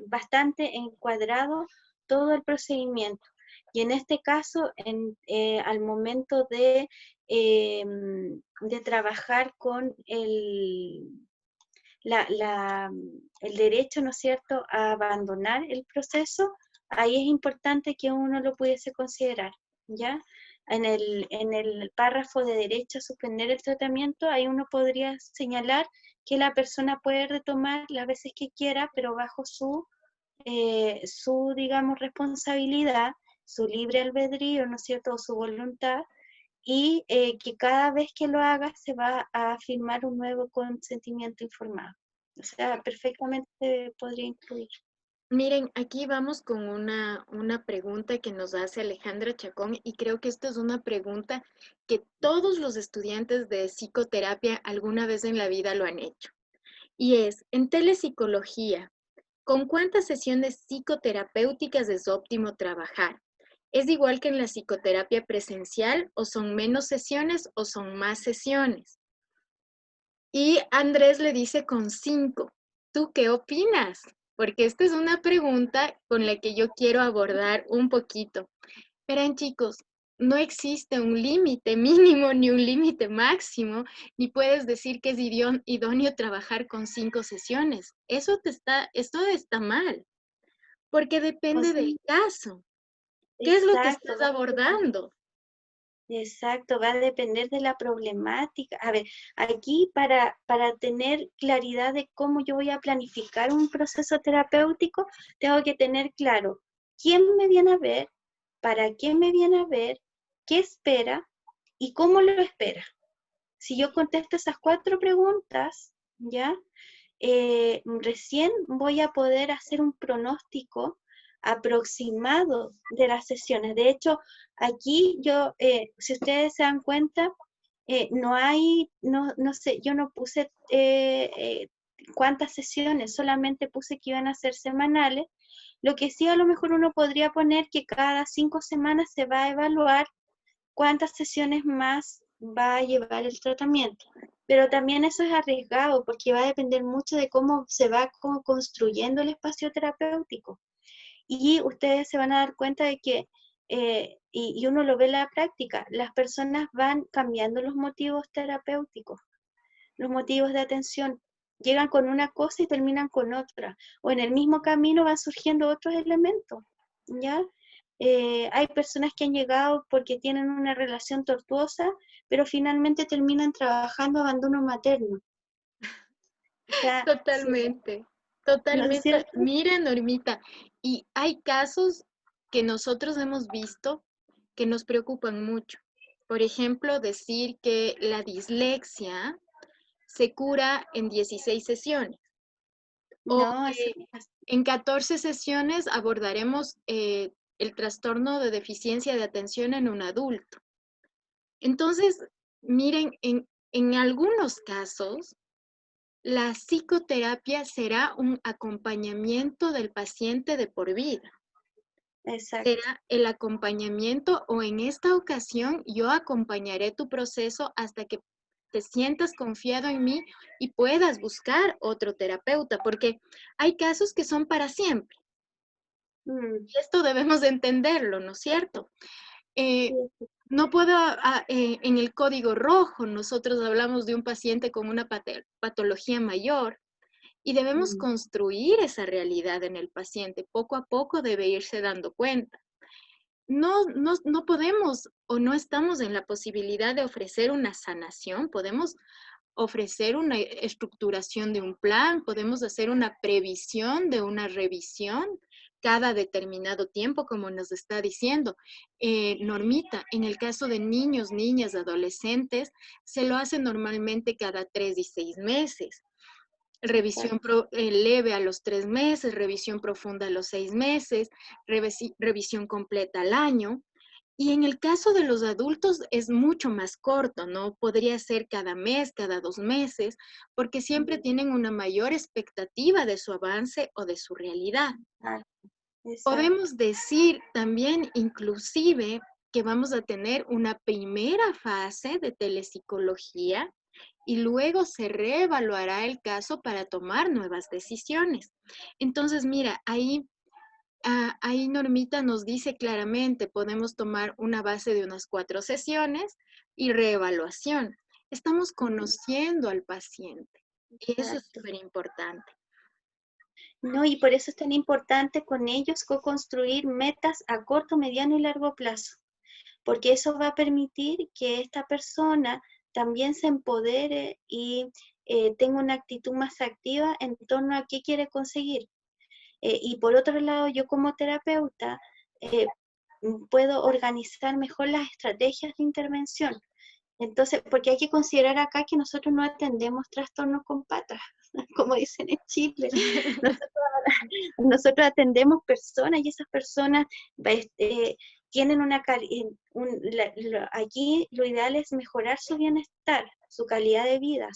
bastante encuadrado todo el procedimiento. Y en este caso, al momento de trabajar con el derecho, ¿no es cierto?, a abandonar el proceso, ahí es importante que uno lo pudiese considerar, ¿ya? En el párrafo de derecho a suspender el tratamiento, ahí uno podría señalar que la persona puede retomar las veces que quiera, pero bajo su digamos, responsabilidad, su libre albedrío, ¿no es cierto?, o su voluntad, y que cada vez que lo haga se va a firmar un nuevo consentimiento informado. O sea, perfectamente se podría incluir. Miren, aquí vamos con una pregunta que nos hace Alejandra Chacón y creo que esta es una pregunta que todos los estudiantes de psicoterapia alguna vez en la vida lo han hecho. Y es, en telepsicología, ¿con cuántas sesiones psicoterapéuticas es óptimo trabajar? ¿Es igual que en la psicoterapia presencial o son menos sesiones o son más sesiones? Y Andrés le dice con 5. ¿Tú qué opinas? Porque esta es una pregunta con la que yo quiero abordar un poquito. Verán, chicos, no existe un límite mínimo ni un límite máximo, ni puedes decir que es idóneo trabajar con 5 sesiones. Esto está mal, porque O depende sea, del caso. ¿Qué es lo que exacto, estás abordando? exacto, va a depender de la problemática. A ver, aquí para tener claridad de cómo yo voy a planificar un proceso terapéutico, tengo que tener claro quién me viene a ver, para qué me viene a ver, qué espera y cómo lo espera. Si yo contesto esas 4 preguntas, ¿ya? Recién voy a poder hacer un pronóstico aproximado de las sesiones. De hecho, aquí yo, si ustedes se dan cuenta, no sé, yo no puse cuántas sesiones, solamente puse que iban a ser semanales. Lo que sí a lo mejor uno podría poner que cada 5 semanas se va a evaluar cuántas sesiones más va a llevar el tratamiento. Pero también eso es arriesgado porque va a depender mucho de cómo se va construyendo el espacio terapéutico. Y ustedes se van a dar cuenta de que, y uno lo ve en la práctica, las personas van cambiando los motivos terapéuticos, los motivos de atención. Llegan con una cosa y terminan con otra. O en el mismo camino van surgiendo otros elementos, ¿ya? Hay personas que han llegado porque tienen una relación tortuosa, pero finalmente terminan trabajando abandono materno. O sea, sí, Totalmente, ¿no es totalmente. cierto? Mira, Normita, y hay casos que nosotros hemos visto que nos preocupan mucho. Por ejemplo, decir que la dislexia se cura en 16 sesiones o No, eso que no es así. en 14 sesiones abordaremos el trastorno de deficiencia de atención en un adulto. Entonces, miren, en algunos casos, la psicoterapia será un acompañamiento del paciente de por vida. Exacto. Será el acompañamiento o en esta ocasión yo acompañaré tu proceso hasta que te sientas confiado en mí y puedas buscar otro terapeuta, porque hay casos que son para siempre. Mm, Y esto debemos de entenderlo, ¿no es cierto? sí, Eh, no puedo, en el código rojo, nosotros hablamos de un paciente con una patología mayor. Y debemos mm, construir esa realidad en el paciente. Poco a poco debe irse dando cuenta. No podemos o no estamos en la posibilidad de ofrecer una sanación. Podemos ofrecer una estructuración de un plan, podemos hacer una previsión de una revisión cada determinado tiempo, como nos está diciendo Normita. En el caso de niños, niñas, adolescentes, se lo hace normalmente cada 3 y 6 meses. Revisión exacto. leve a los 3 meses, revisión profunda a los 6 meses, revisión completa al año. Y en el caso de los adultos es mucho más corto, ¿no? Podría ser cada mes, cada 2 meses, porque siempre tienen una mayor expectativa de su avance o de su realidad. Ah, exacto. Podemos decir también inclusive que vamos a tener una primera fase de telepsicología y luego se reevaluará el caso para tomar nuevas decisiones. Entonces, mira, ahí Normita nos dice claramente, podemos tomar una base de unas 4 sesiones y reevaluación. Estamos conociendo al paciente y eso es Exacto. súper importante. No, y por eso es tan importante con ellos co-construir metas a corto, mediano y largo plazo, porque eso va a permitir que esta persona también se empodere y tenga una actitud más activa en torno a qué quiere conseguir. Y por otro lado, yo como terapeuta eh, puedo organizar mejor las estrategias de intervención. Entonces, porque hay que considerar acá que nosotros no atendemos trastornos con patas, como dicen en Chile. Nosotros, nosotros atendemos personas y esas personas tienen aquí lo ideal es mejorar su bienestar, su calidad de vida,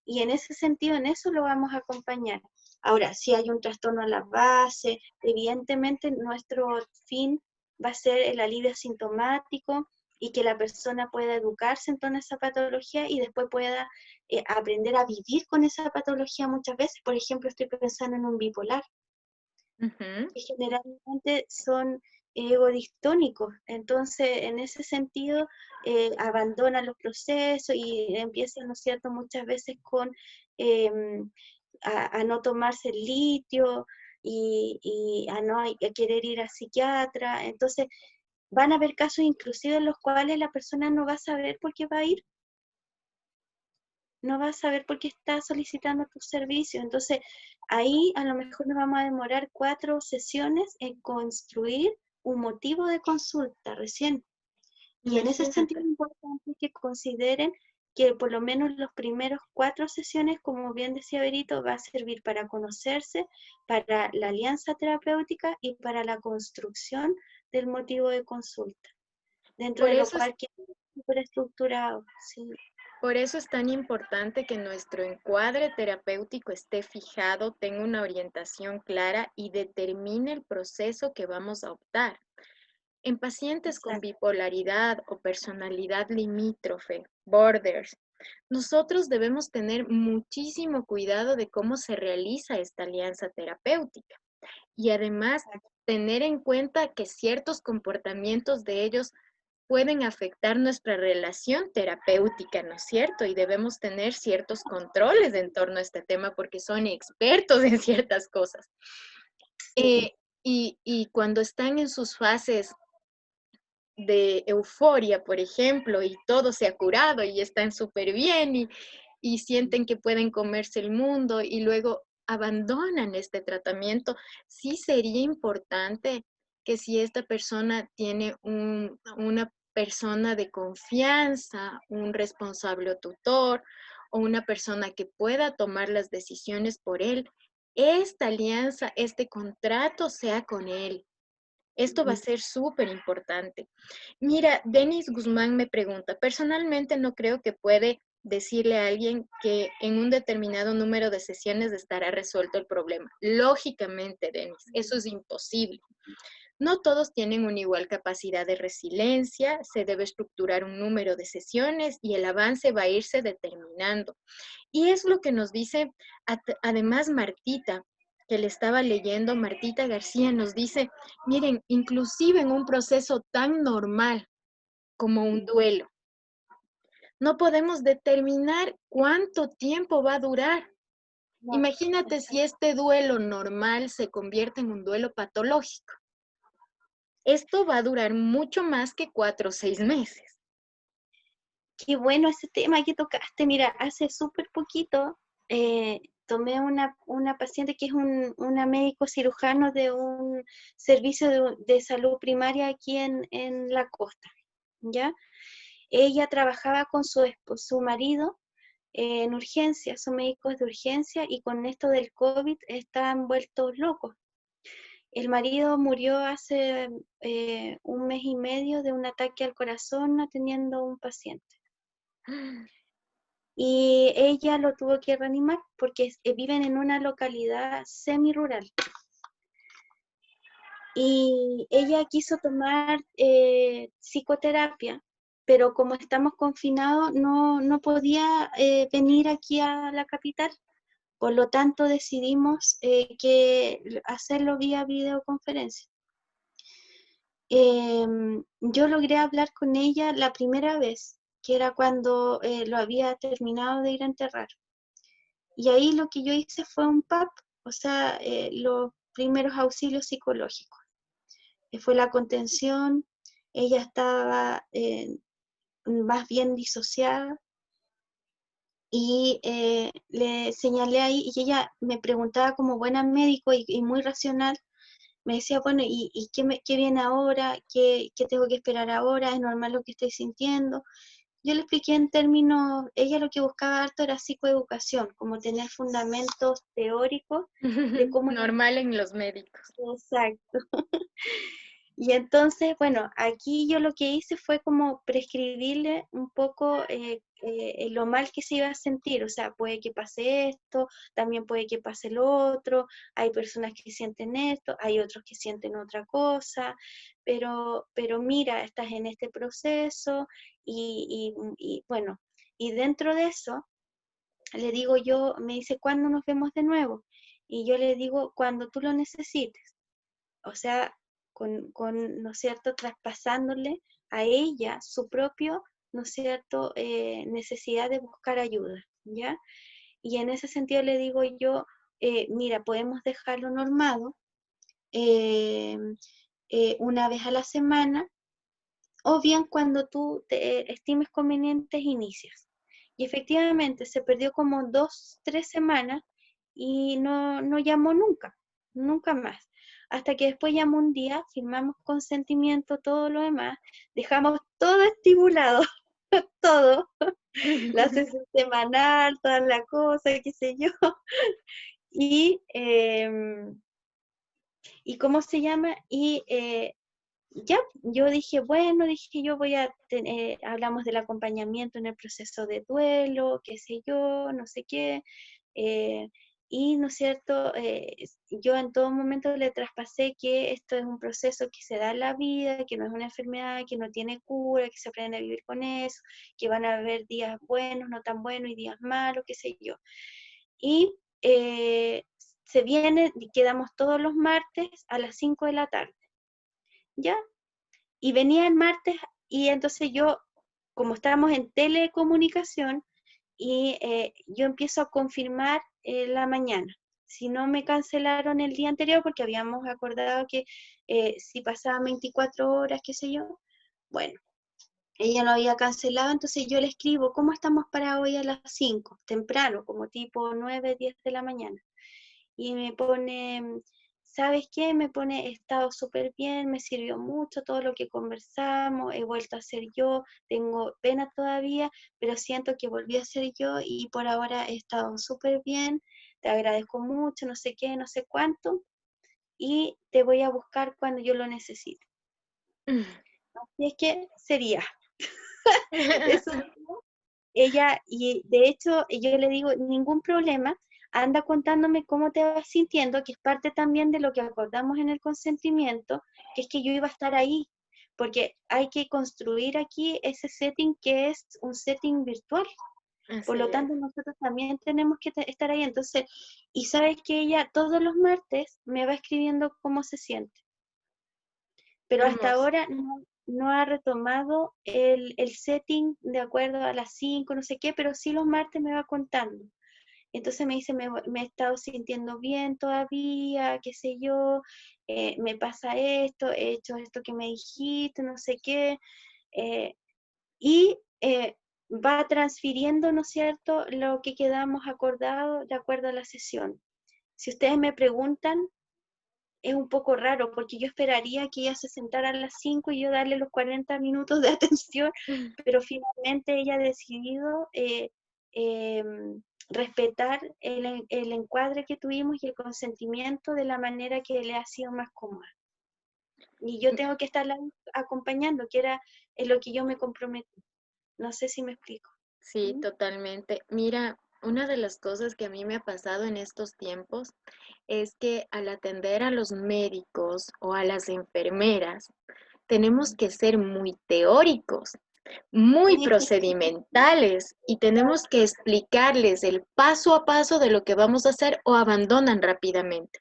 y en ese sentido, en eso lo vamos a acompañar. Ahora, si hay un trastorno a la base, evidentemente nuestro fin va a ser el alivio sintomático y que la persona pueda educarse en torno a esa patología y después pueda aprender a vivir con esa patología muchas veces. Por ejemplo, estoy pensando en un bipolar, Ujú. que generalmente son egodistónicos. Entonces, en ese sentido, abandonan los procesos y empiezan, ¿no es cierto?, muchas veces con a no tomarse el litio y a no a querer ir al psiquiatra. Entonces, van a haber casos inclusive en los cuales la persona no va a saber por qué va a ir, no va a saber por qué está solicitando tus servicios. Entonces, ahí a lo mejor nos vamos a demorar 4 sesiones en construir un motivo de consulta recién. Y en ese sentido Imagínate. es importante que consideren que por lo menos los primeros 4 sesiones, como bien decía Berito, va a servir para conocerse, para la alianza terapéutica y para la construcción del motivo de consulta, dentro Por de lo eso es cual queda súper estructurado. Sí, Por eso es tan importante que nuestro encuadre terapéutico esté fijado, tenga una orientación clara y determine el proceso que vamos a optar. En pacientes con exacto. bipolaridad o personalidad limítrofe, borders, nosotros debemos tener muchísimo cuidado de cómo se realiza esta alianza terapéutica y además tener en cuenta que ciertos comportamientos de ellos pueden afectar nuestra relación terapéutica, ¿no es cierto? Y debemos tener ciertos controles en torno a este tema porque son expertos en ciertas cosas. Sí, Y cuando están en sus fases de euforia, por ejemplo, y todo se ha curado y están súper bien y sienten que pueden comerse el mundo y luego abandonan este tratamiento, sí sería importante que si esta persona tiene una persona de confianza, un responsable o tutor o una persona que pueda tomar las decisiones por él, esta alianza, este contrato sea con él. Esto va a ser súper importante. Mira, Denis Guzmán me pregunta, personalmente no creo que puede decirle a alguien que en un determinado número de sesiones estará resuelto el problema. Lógicamente, Denis, eso es imposible. No todos tienen una igual capacidad de resiliencia, se debe estructurar un número de sesiones y el avance va a irse determinando. Y es lo que nos dice además Martita, que le estaba leyendo, Martita García nos dice, miren, inclusive en un proceso tan normal como un duelo, no podemos determinar cuánto tiempo va a durar. no, Imagínate si este duelo normal se convierte en un duelo patológico. Esto va a durar mucho más que 4 o 6 meses. qué bueno ese tema que tocaste. Mira, hace súper poquito tomé una paciente que es una médico cirujano de un servicio de salud primaria aquí en la costa, ¿ya? Ella trabajaba con su marido en urgencia, son médicos de urgencia y con esto del COVID están vueltos locos. El marido murió hace 1 mes y medio de un ataque al corazón atendiendo a un paciente. Y ella lo tuvo que reanimar porque viven en una localidad semi-rural. Y ella quiso tomar psicoterapia, pero como estamos confinados no podía venir aquí a la capital. Por lo tanto decidimos que hacerlo vía videoconferencia. Yo logré hablar con ella la primera vez, que era cuando lo había terminado de ir a enterrar. Y ahí lo que yo hice fue un PAP, o sea, los primeros auxilios psicológicos. Fue la contención, ella estaba más bien disociada y le señalé ahí y ella me preguntaba como buena médico y muy racional, me decía, bueno, ¿y qué viene ahora? ¿Qué tengo que esperar ahora? ¿Es normal lo que estoy sintiendo? Yo le expliqué en términos, ella lo que buscaba harto era psicoeducación, como tener fundamentos teóricos de cómo... Normal en los médicos. Exacto. Y entonces, bueno, aquí yo lo que hice fue como prescribirle un poco lo mal que se iba a sentir, o sea, puede que pase esto, también puede que pase lo otro, hay personas que sienten esto, hay otros que sienten otra cosa, pero mira, estás en este proceso y bueno, y dentro de eso, le digo yo, me dice, ¿cuándo nos vemos de nuevo? Y yo le digo, cuando tú lo necesites. O sea, ¿no es cierto?, traspasándole a ella su propio, ¿no es cierto?, necesidad de buscar ayuda, ¿ya? Y en ese sentido le digo yo, mira, podemos dejarlo normado eh, una vez a la semana, o bien cuando tú te estimes convenientes inicias. Y efectivamente se perdió como 2, 3 semanas y no llamó nunca, nunca más. Hasta que después llamó un día, firmamos consentimiento, todo lo demás, dejamos todo estipulado, todo, la sesión semanal, toda la cosa, qué sé yo. Y, ¿y cómo se llama? Y ya, yo dije, bueno, dije yo voy a tener, hablamos del acompañamiento en el proceso de duelo, qué sé yo, no sé qué, y no es cierto, yo en todo momento le traspasé que esto es un proceso que se da en la vida, que no es una enfermedad, que no tiene cura, que se aprende a vivir con eso, que van a haber días buenos, no tan buenos y días malos, qué sé yo. Y se viene, y quedamos todos los martes a las 5 de la tarde. ¿Ya? Y venía el martes y entonces yo, como estábamos en telecomunicación, y yo empiezo a confirmar la mañana. Si no me cancelaron el día anterior, porque habíamos acordado que si pasaban 24 horas, qué sé yo, bueno, ella lo había cancelado, entonces yo le escribo, ¿cómo estamos para hoy a las 5? Temprano, como tipo 9, 10 de la mañana. Y me pone, ¿sabes qué? Me pone, he estado súper bien, me sirvió mucho todo lo que conversamos, he vuelto a ser yo, tengo pena todavía, pero siento que volví a ser yo y por ahora he estado súper bien, te agradezco mucho, no sé qué, no sé cuánto, y te voy a buscar cuando yo lo necesite. Así es que sería. Eso ella, y de hecho yo le digo, ningún problema, anda contándome cómo te vas sintiendo, que es parte también de lo que acordamos en el consentimiento, que es que yo iba a estar ahí, porque hay que construir aquí ese setting que es un setting virtual. Por Así lo es. tanto, nosotros también tenemos que estar ahí. Entonces, y sabes que ella todos los martes me va escribiendo cómo se siente, pero hasta Hermoso. ahora no ha retomado el setting de acuerdo a las 5, no sé qué, pero sí los martes me va contando. Entonces me dice, me he estado sintiendo bien todavía, qué sé yo, me pasa esto, he hecho esto que me dijiste, no sé qué, eh, y va transfiriendo, ¿no es cierto?, lo que quedamos acordado de acuerdo a la sesión. Si ustedes me preguntan, es un poco raro, porque yo esperaría que ella se sentara a las 5 y yo darle los 40 minutos de atención, pero finalmente ella ha decidido respetar el encuadre que tuvimos y el consentimiento de la manera que le ha sido más cómoda. Y yo tengo que estarla acompañando, que era en lo que yo me comprometí. No sé si me explico. Sí, totalmente. Mira, una de las cosas que a mí me ha pasado en estos tiempos es que al atender a los médicos o a las enfermeras, tenemos que ser muy teóricos, muy procedimentales y tenemos que explicarles el paso a paso de lo que vamos a hacer o abandonan rápidamente.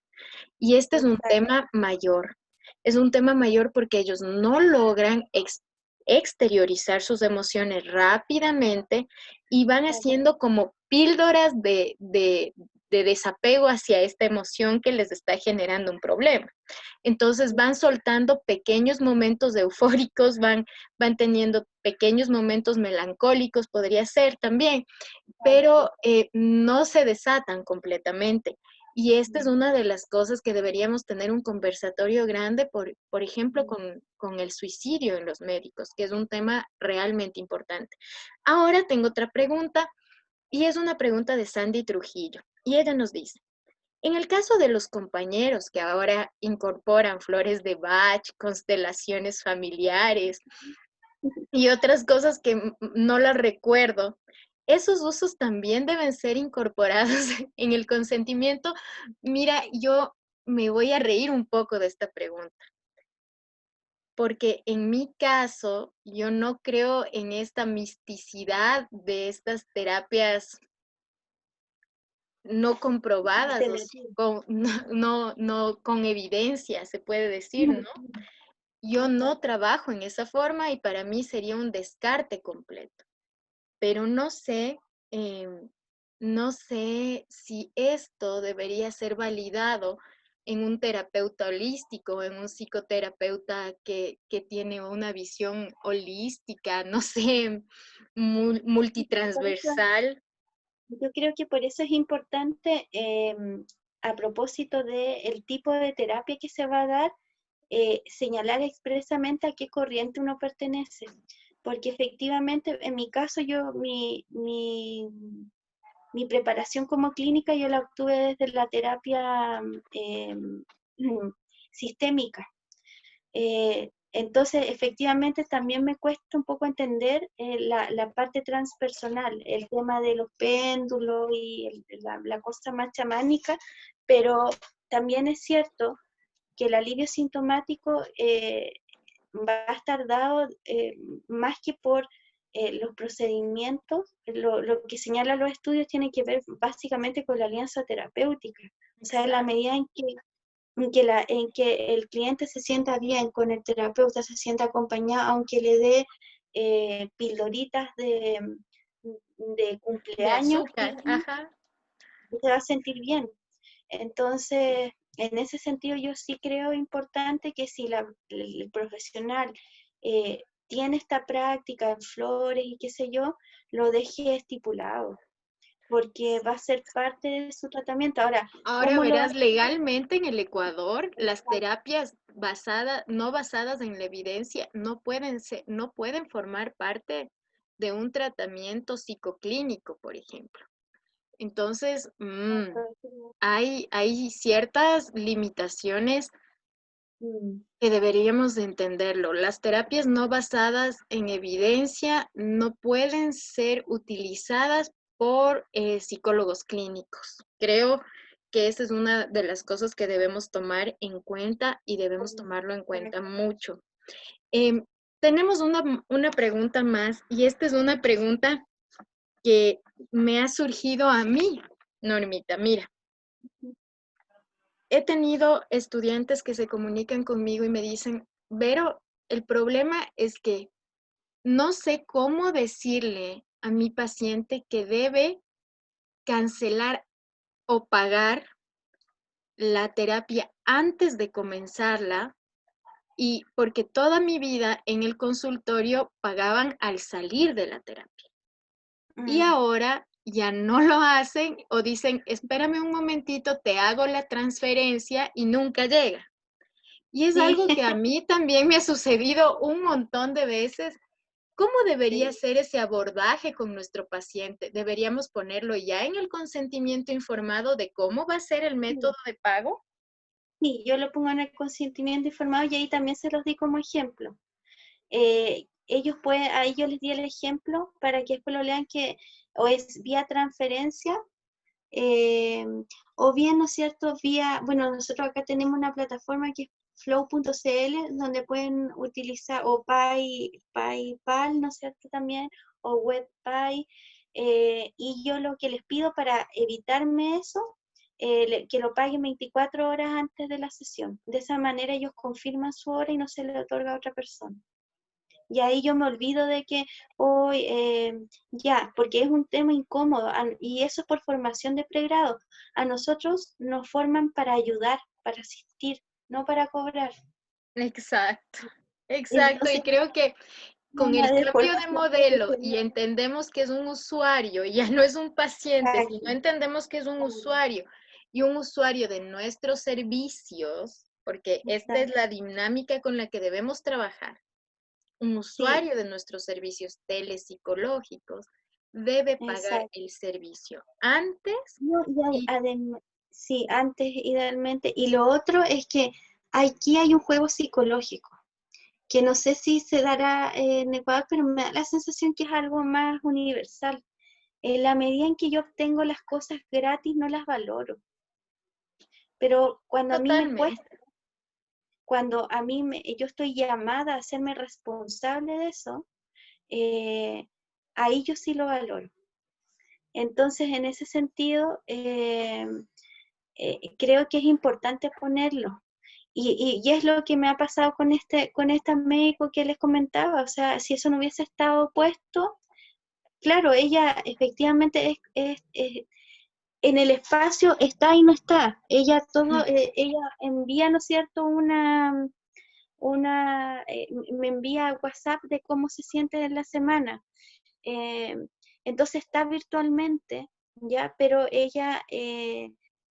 Y este es un Exacto. tema mayor. Es un tema mayor porque ellos no logran exteriorizar sus emociones rápidamente y van haciendo como píldoras de desapego hacia esta emoción que les está generando un problema. Entonces van soltando pequeños momentos eufóricos, van teniendo pequeños momentos melancólicos, podría ser también, pero no se desatan completamente. Y esta es una de las cosas que deberíamos tener un conversatorio grande, por ejemplo, con el suicidio en los médicos, que es un tema realmente importante. Ahora tengo otra pregunta y es una pregunta de Sandy Trujillo. Y ella nos dice, en el caso de los compañeros que ahora incorporan flores de Bach, constelaciones familiares y otras cosas que no las recuerdo, esos usos también deben ser incorporados en el consentimiento. Mira, yo me voy a reír un poco de esta pregunta, porque en mi caso, yo no creo en esta misticidad de estas terapias no comprobadas, no con evidencia, se puede decir, ¿no? Yo no trabajo en esa forma y para mí sería un descarte completo. Pero no sé si esto debería ser validado en un terapeuta holístico, en un psicoterapeuta que tiene una visión holística, no sé, multitransversal. Yo creo que por eso es importante, a propósito del tipo de terapia que se va a dar, señalar expresamente a qué corriente uno pertenece. Porque efectivamente, en mi caso, mi preparación como clínica yo la obtuve desde la terapia sistémica. Entonces, efectivamente, también me cuesta un poco entender la parte transpersonal, el tema de los péndulos y la cosa más chamánica, pero también es cierto que el alivio sintomático va a estar dado más que por los procedimientos, lo que señalan los estudios tiene que ver básicamente con la alianza terapéutica. O sea, en la medida en que el cliente se sienta bien con el terapeuta, se sienta acompañado, aunque le dé pildoritas de De cumpleaños, azúcar, ajá. se va a sentir bien. Entonces, en ese sentido, yo sí creo importante que si el profesional tiene esta práctica en flores y qué sé yo, lo deje estipulado, porque va a ser parte de su tratamiento. Ahora, Ahora ¿cómo lo va a verás, hacer? legalmente en el Ecuador, las terapias no basadas en la evidencia, no pueden formar parte de un tratamiento psicoclínico, por ejemplo. Entonces, hay ciertas limitaciones Mm, que deberíamos de entenderlo. Las terapias no basadas en evidencia no pueden ser utilizadas por psicólogos clínicos. Creo que esa es una de las cosas que debemos tomar en cuenta y debemos tomarlo en cuenta correcto. mucho. Em, Tenemos una pregunta más y esta es una pregunta que me ha surgido a mí, Normita. Mira, he tenido estudiantes que se comunican conmigo y me dicen, Vero, el problema es que no sé cómo decirle a mi paciente que debe cancelar o pagar la terapia antes de comenzarla y porque toda mi vida en el consultorio pagaban al salir de la terapia. Y Mm, ahora ya no lo hacen o dicen, espérame un momentito, te hago la transferencia y nunca llega. Y es sí, algo que a mí también me ha sucedido un montón de veces ¿Cómo debería Sí. ser ese abordaje con nuestro paciente? ¿Deberíamos ponerlo ya en el consentimiento informado de cómo va a ser el método de pago? Sí, yo lo pongo en el consentimiento informado y ahí también se los di como ejemplo. Ellos pueden, ahí yo les di el ejemplo para que después lo lean que o es vía transferencia eh, o bien, ¿no es cierto?, vía, bueno, nosotros acá tenemos una plataforma que es flow.cl donde pueden utilizar o PayPal, ¿no es cierto?, también, o WebPay, y yo lo que les pido para evitarme eso, que lo paguen 24 horas antes de la sesión. De esa manera ellos confirman su hora y no se le otorga a otra persona. Y ahí yo me olvido de que hoy, ya, porque es un tema incómodo y eso es por formación de pregrado. A nosotros nos forman para ayudar, para asistir, no para cobrar. Exacto, exacto. Y Entonces, creo que con una el de cambio de formación modelo y profesional. entendemos que es un usuario, ya no es un paciente, sino Exacto, entendemos que es un usuario y un usuario de nuestros servicios, porque esta es exacto. la dinámica con la que debemos trabajar. Un Sí, usuario de nuestros servicios telepsicológicos debe pagar exacto. el servicio antes No, y y sí, antes idealmente. Y lo otro es que aquí hay un juego psicológico, que no sé si se dará en Ecuador, pero me da la sensación que es algo más universal. En la medida en que yo obtengo las cosas gratis, no las valoro. Pero cuando a mí me cuesta, totalmente. cuando a mí yo estoy llamada a hacerme responsable de eso, eh, ahí yo sí lo valoro. Entonces, en ese sentido, creo que es importante ponerlo. Y es lo que me ha pasado con este médico que les comentaba. O sea, si eso no hubiese estado puesto, claro, ella efectivamente en el espacio está y no está. Ella envía, ¿no es cierto?, me envía WhatsApp de cómo se siente en la semana. Eh, entonces está virtualmente, ¿ya? Pero ella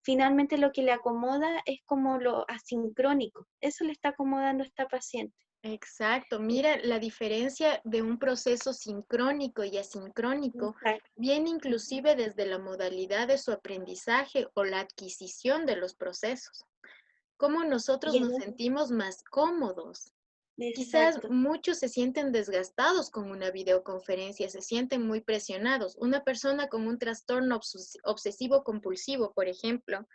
finalmente lo que le acomoda es como lo asincrónico. Eso le está acomodando a esta paciente. Exacto, mira la diferencia de un proceso sincrónico y asincrónico Exacto. viene inclusive desde la modalidad de su aprendizaje o la adquisición de los procesos. Cómo nosotros Y nos sentimos más cómodos. Quizás exacto. muchos se sienten desgastados con una videoconferencia, se sienten muy presionados. Una persona con un trastorno obsesivo compulsivo, por ejemplo,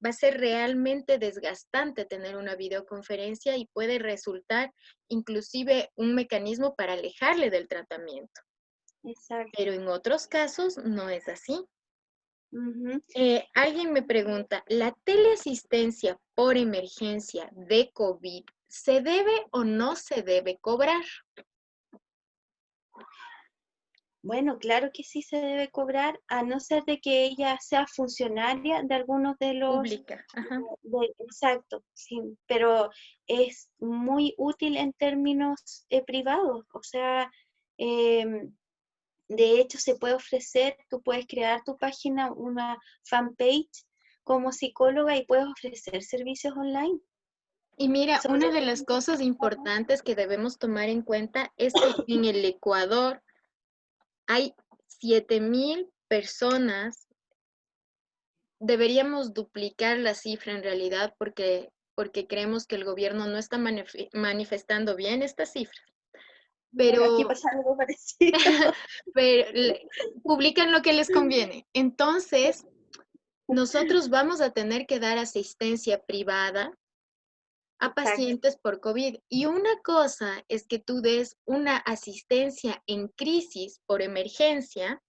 va a ser realmente desgastante tener una videoconferencia y puede resultar inclusive un mecanismo para alejarle del tratamiento. Exacto. Pero en otros casos no es así. Ujú. Alguien me pregunta, ¿la teleasistencia por emergencia de COVID se debe o no se debe cobrar? Bueno, claro que sí se debe cobrar, a no ser de que ella sea funcionaria de algunos de los, Pública. Ajá. exacto, sí, pero es muy útil en términos privados, o sea, em, de hecho se puede ofrecer, tú puedes crear tu página, una fanpage como psicóloga y puedes ofrecer servicios online. Y mira, Sobre una de las cosas todo, importantes que debemos tomar en cuenta es que en el Ecuador hay 7,000 personas. Deberíamos duplicar la cifra en realidad porque creemos que el gobierno no está manifestando bien estas cifras. bueno, aquí Pero pasa algo parecido. pero publican lo que les conviene. Entonces, nosotros vamos a tener que dar asistencia privada a Exacto, pacientes por COVID. Y una cosa es que tú des una asistencia en crisis por emergencia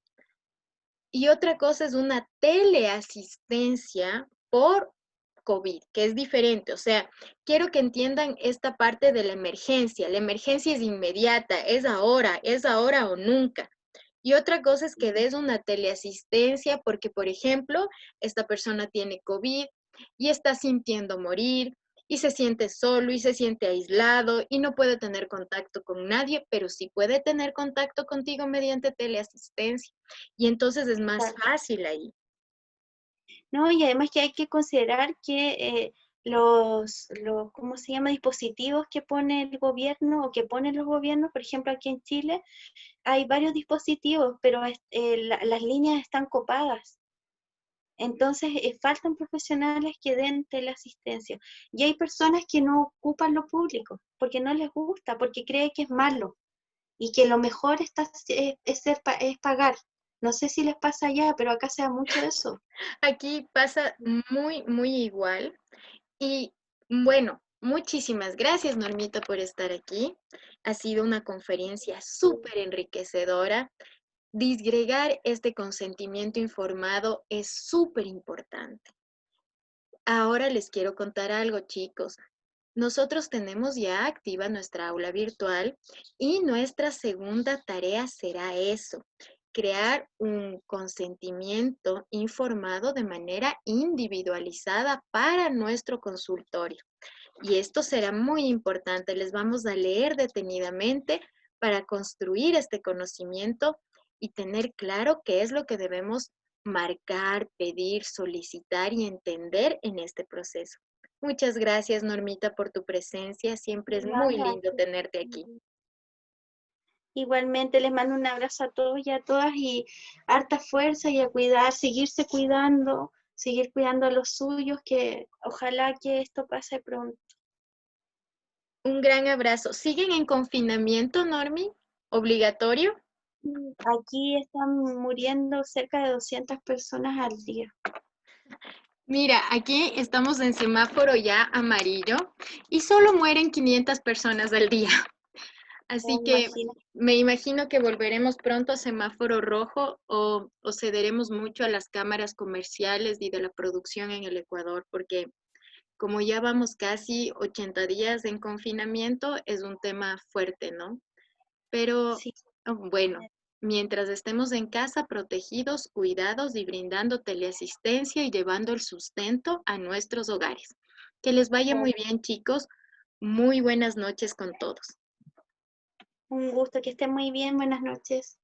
y otra cosa es una teleasistencia por COVID, que es diferente. O sea, quiero que entiendan esta parte de la emergencia. La emergencia es inmediata, es ahora o nunca. Y otra cosa es que des una teleasistencia porque, por ejemplo, esta persona tiene COVID y está sintiendo morir y se siente solo y se siente aislado y no puede tener contacto con nadie, pero sí puede tener contacto contigo mediante teleasistencia. Y entonces es más exacto. fácil ahí. No, y además que hay que considerar que ¿cómo se llama? Dispositivos que pone el gobierno o que ponen los gobiernos. Por ejemplo, aquí en Chile hay varios dispositivos, pero las líneas están copadas. Entonces, faltan profesionales que den teleasistencia. Y hay personas que no ocupan lo público porque no les gusta, porque creen que es malo y que lo mejor es pagar. No sé si les pasa allá, pero acá se da mucho eso. Aquí pasa muy, muy igual. Y bueno, muchísimas gracias, Normita, por estar aquí. Ha sido una conferencia súper enriquecedora. Disgregar este consentimiento informado es súper importante. Ahora les quiero contar algo, chicos. Nosotros tenemos ya activa nuestra aula virtual y nuestra segunda tarea será eso, crear un consentimiento informado de manera individualizada para nuestro consultorio. Y esto será muy importante. Les vamos a leer detenidamente para construir este conocimiento y tener claro qué es lo que debemos marcar, pedir, solicitar y entender en este proceso. Muchas gracias, Normita, por tu presencia. Siempre es muy Nada. lindo tenerte aquí. Igualmente les mando un abrazo a todos y a todas y harta fuerza y a cuidar, seguir cuidando a los suyos, que ojalá que esto pase pronto. Un gran abrazo. ¿Siguen en confinamiento, Normi? ¿Obligatorio? Aquí están muriendo cerca de 200 personas al día. Mira, aquí estamos en semáforo ya amarillo y solo mueren 500 personas al día. Me Así que imagino. me imagino que volveremos pronto a semáforo rojo o cederemos mucho a las cámaras comerciales y de la producción en el Ecuador, porque como ya vamos casi 80 días en confinamiento, es un tema fuerte, ¿no? Pero Sí. bueno, mientras estemos en casa, protegidos, cuidados y brindando teleasistencia y llevando el sustento a nuestros hogares. Que les vaya muy bien, chicos. Muy buenas noches con todos. Un gusto, que estén muy bien. Buenas noches.